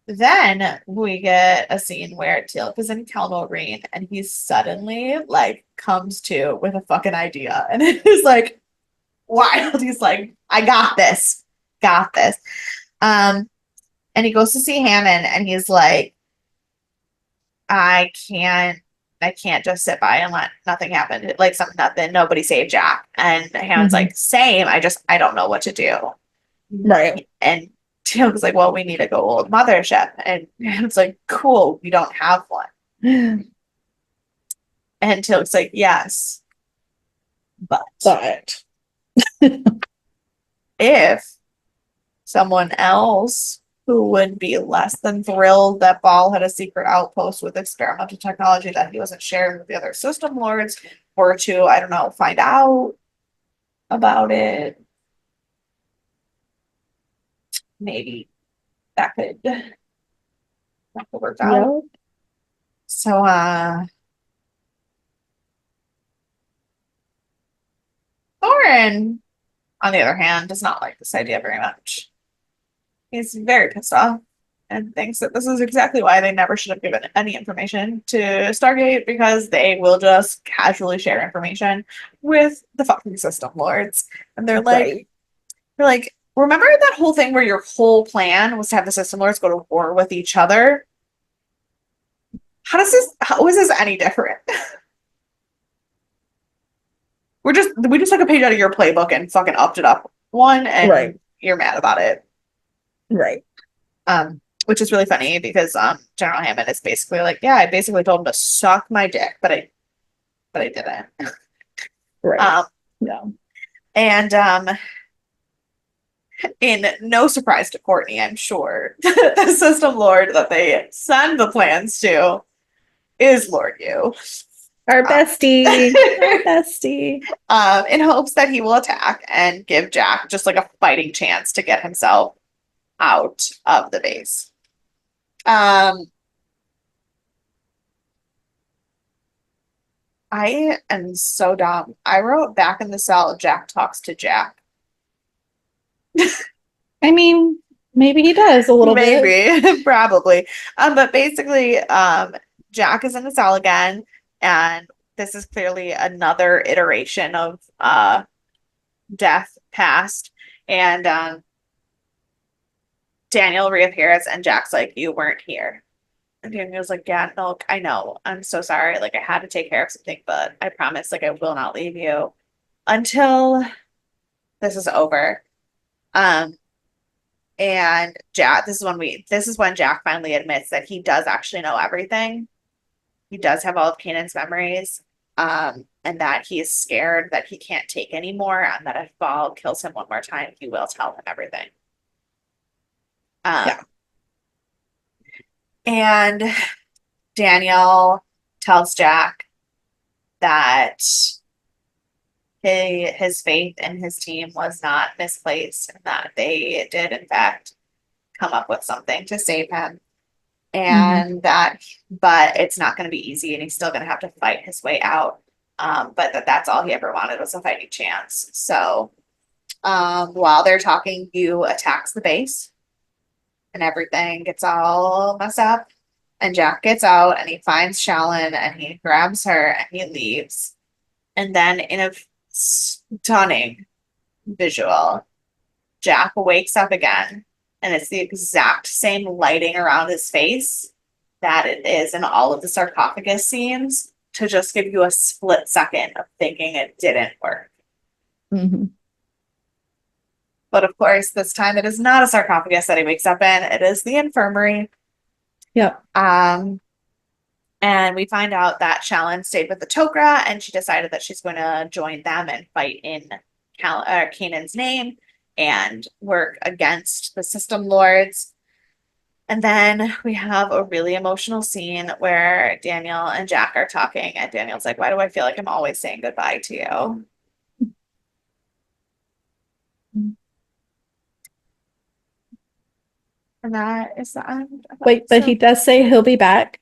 Speaker 1: Then we get a scene where Teal'c is in Calmo-Reen, and he suddenly like comes to with a fucking idea, and it is like wild. He's like, "I got this, got this." And he goes to see Hammond, and he's like, I can't just sit by and let nothing happen. Like nothing, nobody saved Jack. And Hammond's like, same. I don't know what to do.
Speaker 2: Right.
Speaker 1: And Tim was like, well, we need a gold mothership. And it's like, cool, we don't have one. And Til's like, yes. But if someone else who would be less than thrilled that Ball had a secret outpost with experimental technology that he wasn't sharing with the other system lords, or to, I don't know, find out about it, maybe that could work out. Yep. So Thorin, on the other hand, does not like this idea very much. He's very pissed off and thinks that this is exactly why they never should have given any information to Stargate, because they will just casually share information with the fucking system lords. And they're like, remember that whole thing where your whole plan was to have the system lords go to war with each other? How is this any different? We just took a page out of your playbook and fucking upped it up one, and you're mad about it.
Speaker 2: Right.
Speaker 1: Which is really funny because General Hammond is basically like, yeah, I basically told him to suck my dick, but I didn't.
Speaker 2: Right. No.
Speaker 1: And in no surprise to Courtney, I'm sure, the system lord that they send the plans to is Lord Yu.
Speaker 2: Our bestie. Our bestie.
Speaker 1: In hopes that he will attack and give Jack just like a fighting chance to get himself out of the base. I am so dumb. I wrote back in the cell, Jack talks to Jack.
Speaker 2: I mean, maybe he does a little bit.
Speaker 1: Maybe, probably. But basically, Jack is in the cell again, and this is clearly another iteration of death past. And Daniel reappears, and Jack's like, "You weren't here." And Daniel's like, "Yeah, no, I know. I'm so sorry. Like, I had to take care of something, but I promise, like, I will not leave you until this is over." And Jack, this is when Jack finally admits that he does actually know everything. He does have all of Kanan's memories, and that he is scared that he can't take anymore, and that if Ball kills him one more time, he will tell him everything. Yeah. And Daniel tells Jack that his faith in his team was not misplaced, and that they did in fact come up with something to save him, and but it's not going to be easy, and he's still going to have to fight his way out, but that's all he ever wanted was a fighting chance. So while they're talking, Yu attacks the base, and everything gets all messed up, and Jack gets out, and he finds Shalyn, and he grabs her, and he leaves. And then in a stunning visual, Jack wakes up again, and it's the exact same lighting around his face that it is in all of the sarcophagus scenes, to just give you a split second of thinking it didn't work. But of course, this time it is not a sarcophagus that he wakes up in. It is the infirmary.
Speaker 2: Yep.
Speaker 1: And we find out that Shalyn stayed with the Tok'ra, and she decided that she's going to join them and fight in Kanan's name and work against the system lords. And then we have a really emotional scene where Daniel and Jack are talking, and Daniel's like, "Why do I feel like I'm always saying goodbye to you?" And that is the end of
Speaker 2: Wait, but he
Speaker 1: episode.
Speaker 2: does say he'll be back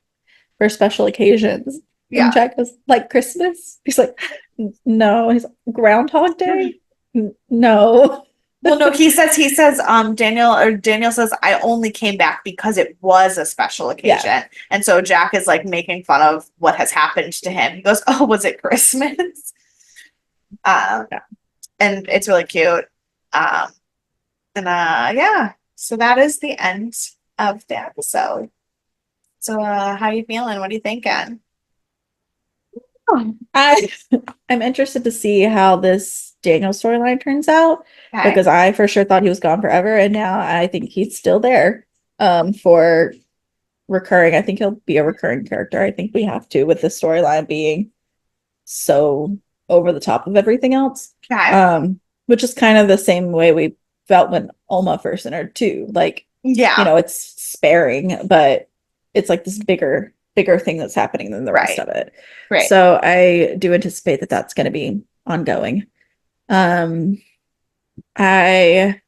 Speaker 2: for special occasions. And
Speaker 1: Yeah.
Speaker 2: Jack goes, like Christmas? He's like, no. He's like, Groundhog Day? No.
Speaker 1: Well, no, Daniel says, "I only came back because it was a special
Speaker 2: Yeah.
Speaker 1: occasion." And so Jack is like making fun of what has happened to him. He goes, "Oh, was it Christmas?"
Speaker 2: Yeah.
Speaker 1: And it's really cute. Um, yeah, so that is the end of the episode. So, how you feeling? What are you thinking?
Speaker 2: I I'm interested to see how this Daniel storyline turns out
Speaker 1: Okay.
Speaker 2: because I for sure thought he was gone forever, and now I think he's still there for recurring. I think he'll be a recurring character. I think we have to with the storyline being so over the top of everything else.
Speaker 1: Okay.
Speaker 2: Which is kind of the same way we felt when Alma first entered too. Like,
Speaker 1: Yeah.
Speaker 2: it's sparing, but it's like this bigger thing that's happening than the rest
Speaker 1: Right.
Speaker 2: of it.
Speaker 1: Right.
Speaker 2: So I do anticipate that that's going to be ongoing. I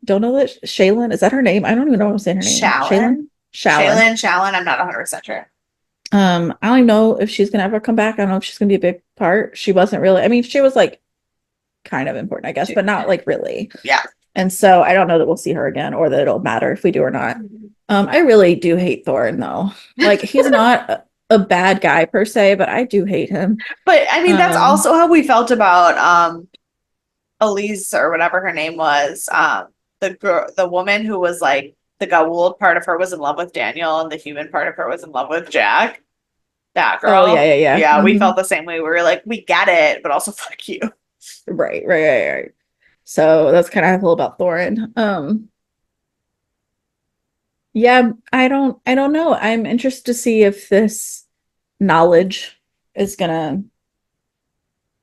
Speaker 2: don't know that Shaylin, is that her name? I don't even know what I'm saying her name.
Speaker 1: Shalyn.
Speaker 2: Shallon.
Speaker 1: Shalyn. I'm not 100% sure.
Speaker 2: I don't know if she's gonna ever come back. I don't know if she's gonna be a big part. She wasn't really, I mean, she was like kind of important, I guess, but not like really.
Speaker 1: Yeah.
Speaker 2: And so I don't know that we'll see her again or that it'll matter if we do or not. I really do hate Thorin though. Like he's not a bad guy per se, but I do hate him.
Speaker 1: But I mean, that's
Speaker 2: Um,
Speaker 1: also how we felt about Elise or whatever her name was. The woman who was like the Goa'uld part of her was in love with Daniel, and the human part of her was in love with Jack. That
Speaker 2: oh
Speaker 1: girl.
Speaker 2: yeah.
Speaker 1: Yeah, we
Speaker 2: Mhm.
Speaker 1: felt the same way. We were like, we get it, but also fuck you.
Speaker 2: Right. So that's kind of how I feel about Thorin. Yeah, I don't know. I'm interested to see if this knowledge is gonna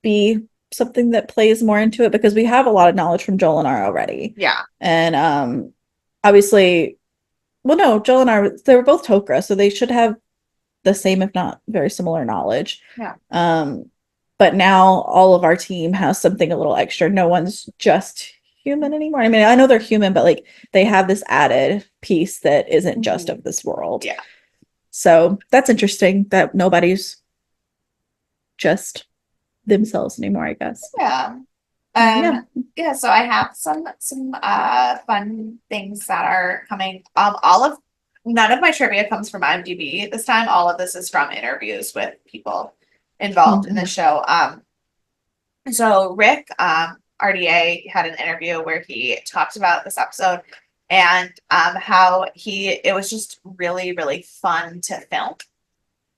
Speaker 2: be something that plays more into it because we have a lot of knowledge from Jolinar already.
Speaker 1: Yeah.
Speaker 2: And obviously, well, no, Jolinar, they were both Tok'ra, so they should have the same, if not very similar knowledge.
Speaker 1: Yeah.
Speaker 2: But now all of our team has something a little extra. No one's just human anymore. I mean, I know they're human, but like they have this added piece that isn't just of this world.
Speaker 1: Yeah.
Speaker 2: So that's interesting that nobody's just themselves anymore, I guess.
Speaker 1: Yeah.
Speaker 2: Yeah.
Speaker 1: Yeah, so I have some fun things that are coming. All of None of my trivia comes from IMDb this time. All of this is from interviews with people involved in the show. So Rick, RDA had an interview where he talked about this episode and how it was just really, really fun to film.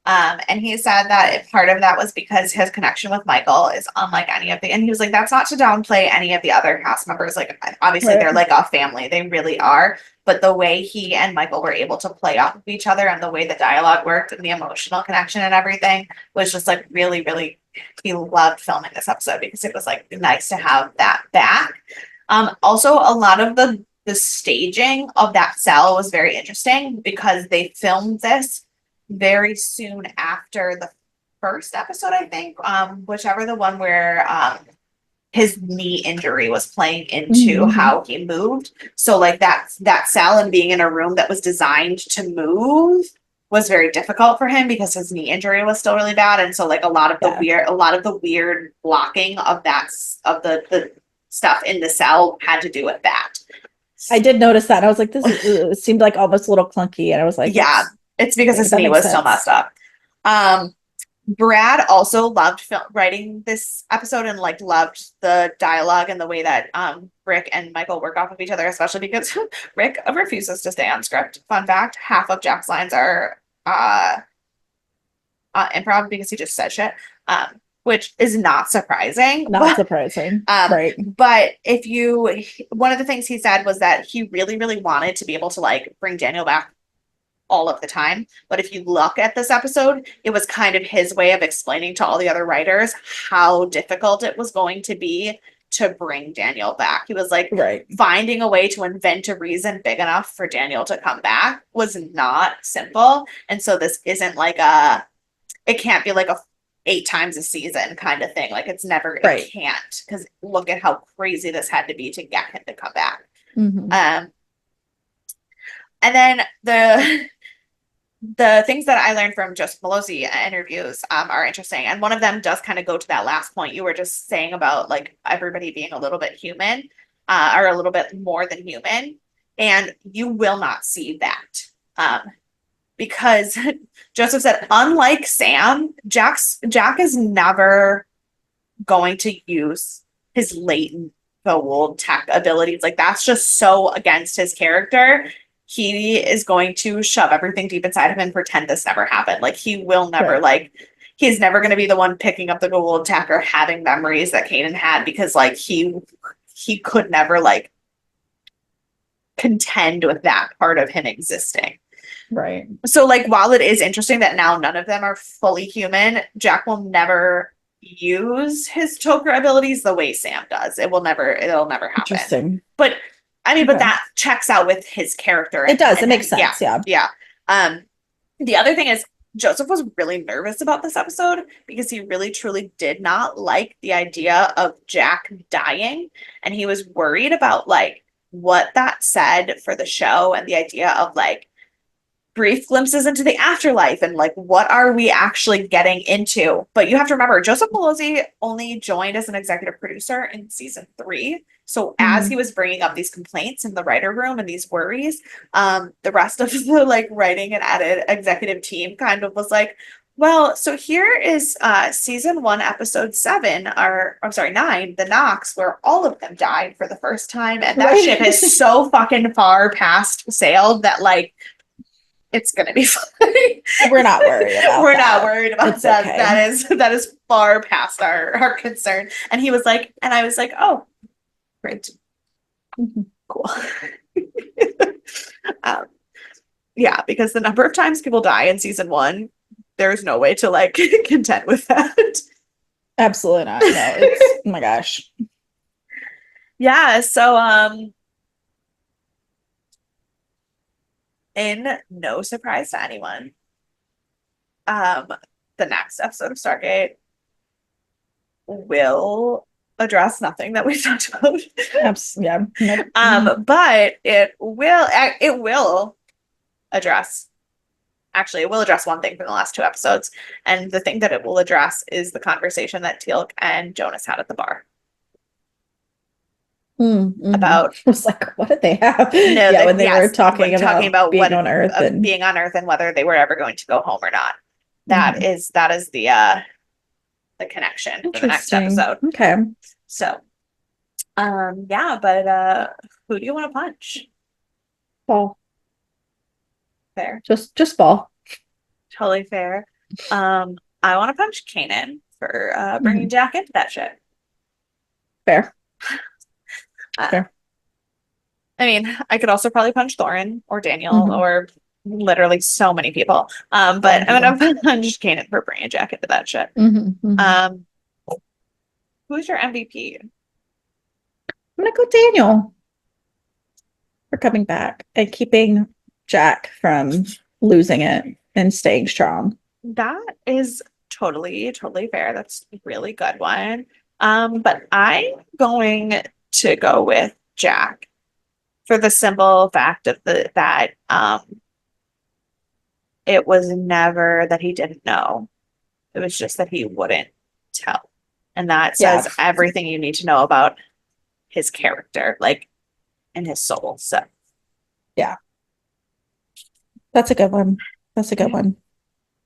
Speaker 1: And he said that part of that was because his connection with Michael is unlike any of and he was like, that's not to downplay any of the other cast members. Like, obviously, they're like a family, they really are. But the way he and Michael were able to play off of each other and the way the dialogue worked and the emotional connection and everything was just like really, really, he loved filming this episode because it was like nice to have that back. Also, a lot of the staging of that cell was very interesting because they filmed this very soon after the first episode, I think, whichever the one where his knee injury was playing into how he moved. So like that cell and being in a room that was designed to move was very difficult for him because his knee injury was still really bad. And so like a lot of the weird blocking of the stuff in the cell had to do with that.
Speaker 2: I did notice that. I was like, it seemed like almost a little clunky. And I was like,
Speaker 1: yeah, it's because his knee was still messed up. Brad also loved writing this episode and like loved the dialogue and the way that Rick and Michael work off of each other, especially because Rick refuses to stay on script. Fun fact: half of Jack's lines are improv because he just said shit, which is not surprising.
Speaker 2: Not surprising, right?
Speaker 1: But one of the things he said was that he really, really wanted to be able to like bring Daniel back all of the time. But if you look at this episode, it was kind of his way of explaining to all the other writers how difficult it was going to be to bring Daniel back. He was like,
Speaker 2: Right.
Speaker 1: finding a way to invent a reason big enough for Daniel to come back was not simple. And so this isn't like it can't be like a 8 times a season kind of thing. Like it's never,
Speaker 2: Right.
Speaker 1: it can't, because look at how crazy this had to be to get him to come back.
Speaker 2: Mhm.
Speaker 1: And then the things that I learned from Joseph Mallozzi interviews are interesting. And one of them does kind of go to that last point you were just saying about like everybody being a little bit human or a little bit more than human. And you will not see that because Joseph said, unlike Sam, Jack is never going to use his latent gold tech abilities. Like that's just so against his character. He is going to shove everything deep inside of him and pretend this never happened. Like he will never he's never going to be the one picking up the gold tech or having memories that Kanan had, because like he could never like contend with that part of him existing.
Speaker 2: Right.
Speaker 1: So like while it is interesting that now none of them are fully human, Jack will never use his Toker abilities the way Sam does. It'll never happen.
Speaker 2: Interesting.
Speaker 1: But I mean, but that checks out with his character.
Speaker 2: It does. It makes sense. Yeah.
Speaker 1: Yeah. The other thing is Joseph was really nervous about this episode because he really truly did not like the idea of Jack dying. And he was worried about like what that said for the show and the idea of like brief glimpses into the afterlife and like what are we actually getting into. But you have to remember, Joseph Mallozzi only joined as an executive producer in season 3. So as he was bringing up these complaints in the writer room and these worries, the rest of the like writing and edit executive team kind of was like, well, so here is season 1, episode 7, or I'm sorry, 9, the Knox, where all of them died for the first time. And that ship is so fucking far past sailed that like it's gonna be fine.
Speaker 2: We're not worried about
Speaker 1: We're
Speaker 2: that.
Speaker 1: not worried about
Speaker 2: It's
Speaker 1: that.
Speaker 2: okay.
Speaker 1: That is far past our concern. And he was like, and I was like, oh, great. Cool. Yeah, because the number of times people die in season 1, there's no way to like contend with that.
Speaker 2: Absolutely not. No, it's oh my gosh.
Speaker 1: Yeah, so in no surprise to anyone, the next episode of Stargate will address nothing that we've talked about.
Speaker 2: Yeah. Nope.
Speaker 1: But it will address, actually, it will address one thing from the last 2 episodes. And the thing that it will address is the conversation that Teal'c and Jonas had at the bar. About
Speaker 2: I was like, what did they have?
Speaker 1: No,
Speaker 2: when they were talking about being on Earth and
Speaker 1: being on Earth and whether they were ever going to go home or not. That is the connection for the next episode.
Speaker 2: Okay.
Speaker 1: So yeah, but who do you want to punch?
Speaker 2: Paul.
Speaker 1: Fair.
Speaker 2: Just Paul.
Speaker 1: Totally fair. I want to punch Kanan for bringing Jack into that shit.
Speaker 2: Fair.
Speaker 1: Fair. I mean, I could also probably punch Thorin or Daniel or literally so many people. But I'm gonna punch Kanan for bringing Jack into that shit. Who's your MVP?
Speaker 2: I'm gonna go Daniel for coming back and keeping Jack from losing it and staying strong.
Speaker 1: That is totally fair. That's a really good one. But I'm going to go with Jack for the simple fact of that it was never that he didn't know. It was just that he wouldn't tell. And that says everything you need to know about his character, like, and his soul. So
Speaker 2: yeah. That's a good one. That's a good one.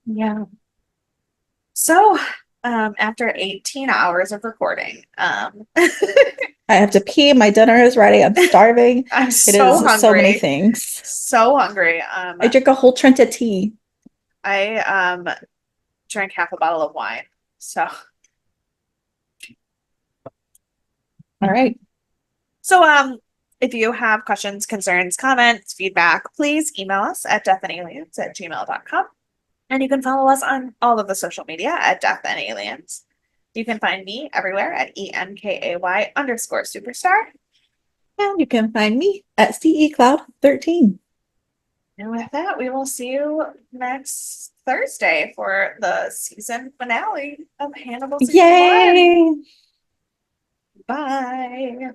Speaker 1: Yeah. So after 18 hours of recording,
Speaker 2: I have to pee. My dinner is ready. I'm starving.
Speaker 1: I'm so hungry.
Speaker 2: So many things.
Speaker 1: So hungry.
Speaker 2: I drink a whole Trent of tea.
Speaker 1: I drank half a bottle of wine. So
Speaker 2: all right.
Speaker 1: So If you have questions, concerns, comments, feedback, please email us at deathandaliens@gmail.com. And you can follow us on all of the social media at Death and Aliens. You can find me everywhere at ENKAY_superstar.
Speaker 2: And you can find me at CE Cloud 13.
Speaker 1: And with that, we will see you next Thursday for the season finale of Hannibal season 1.
Speaker 2: Yay!
Speaker 1: Bye.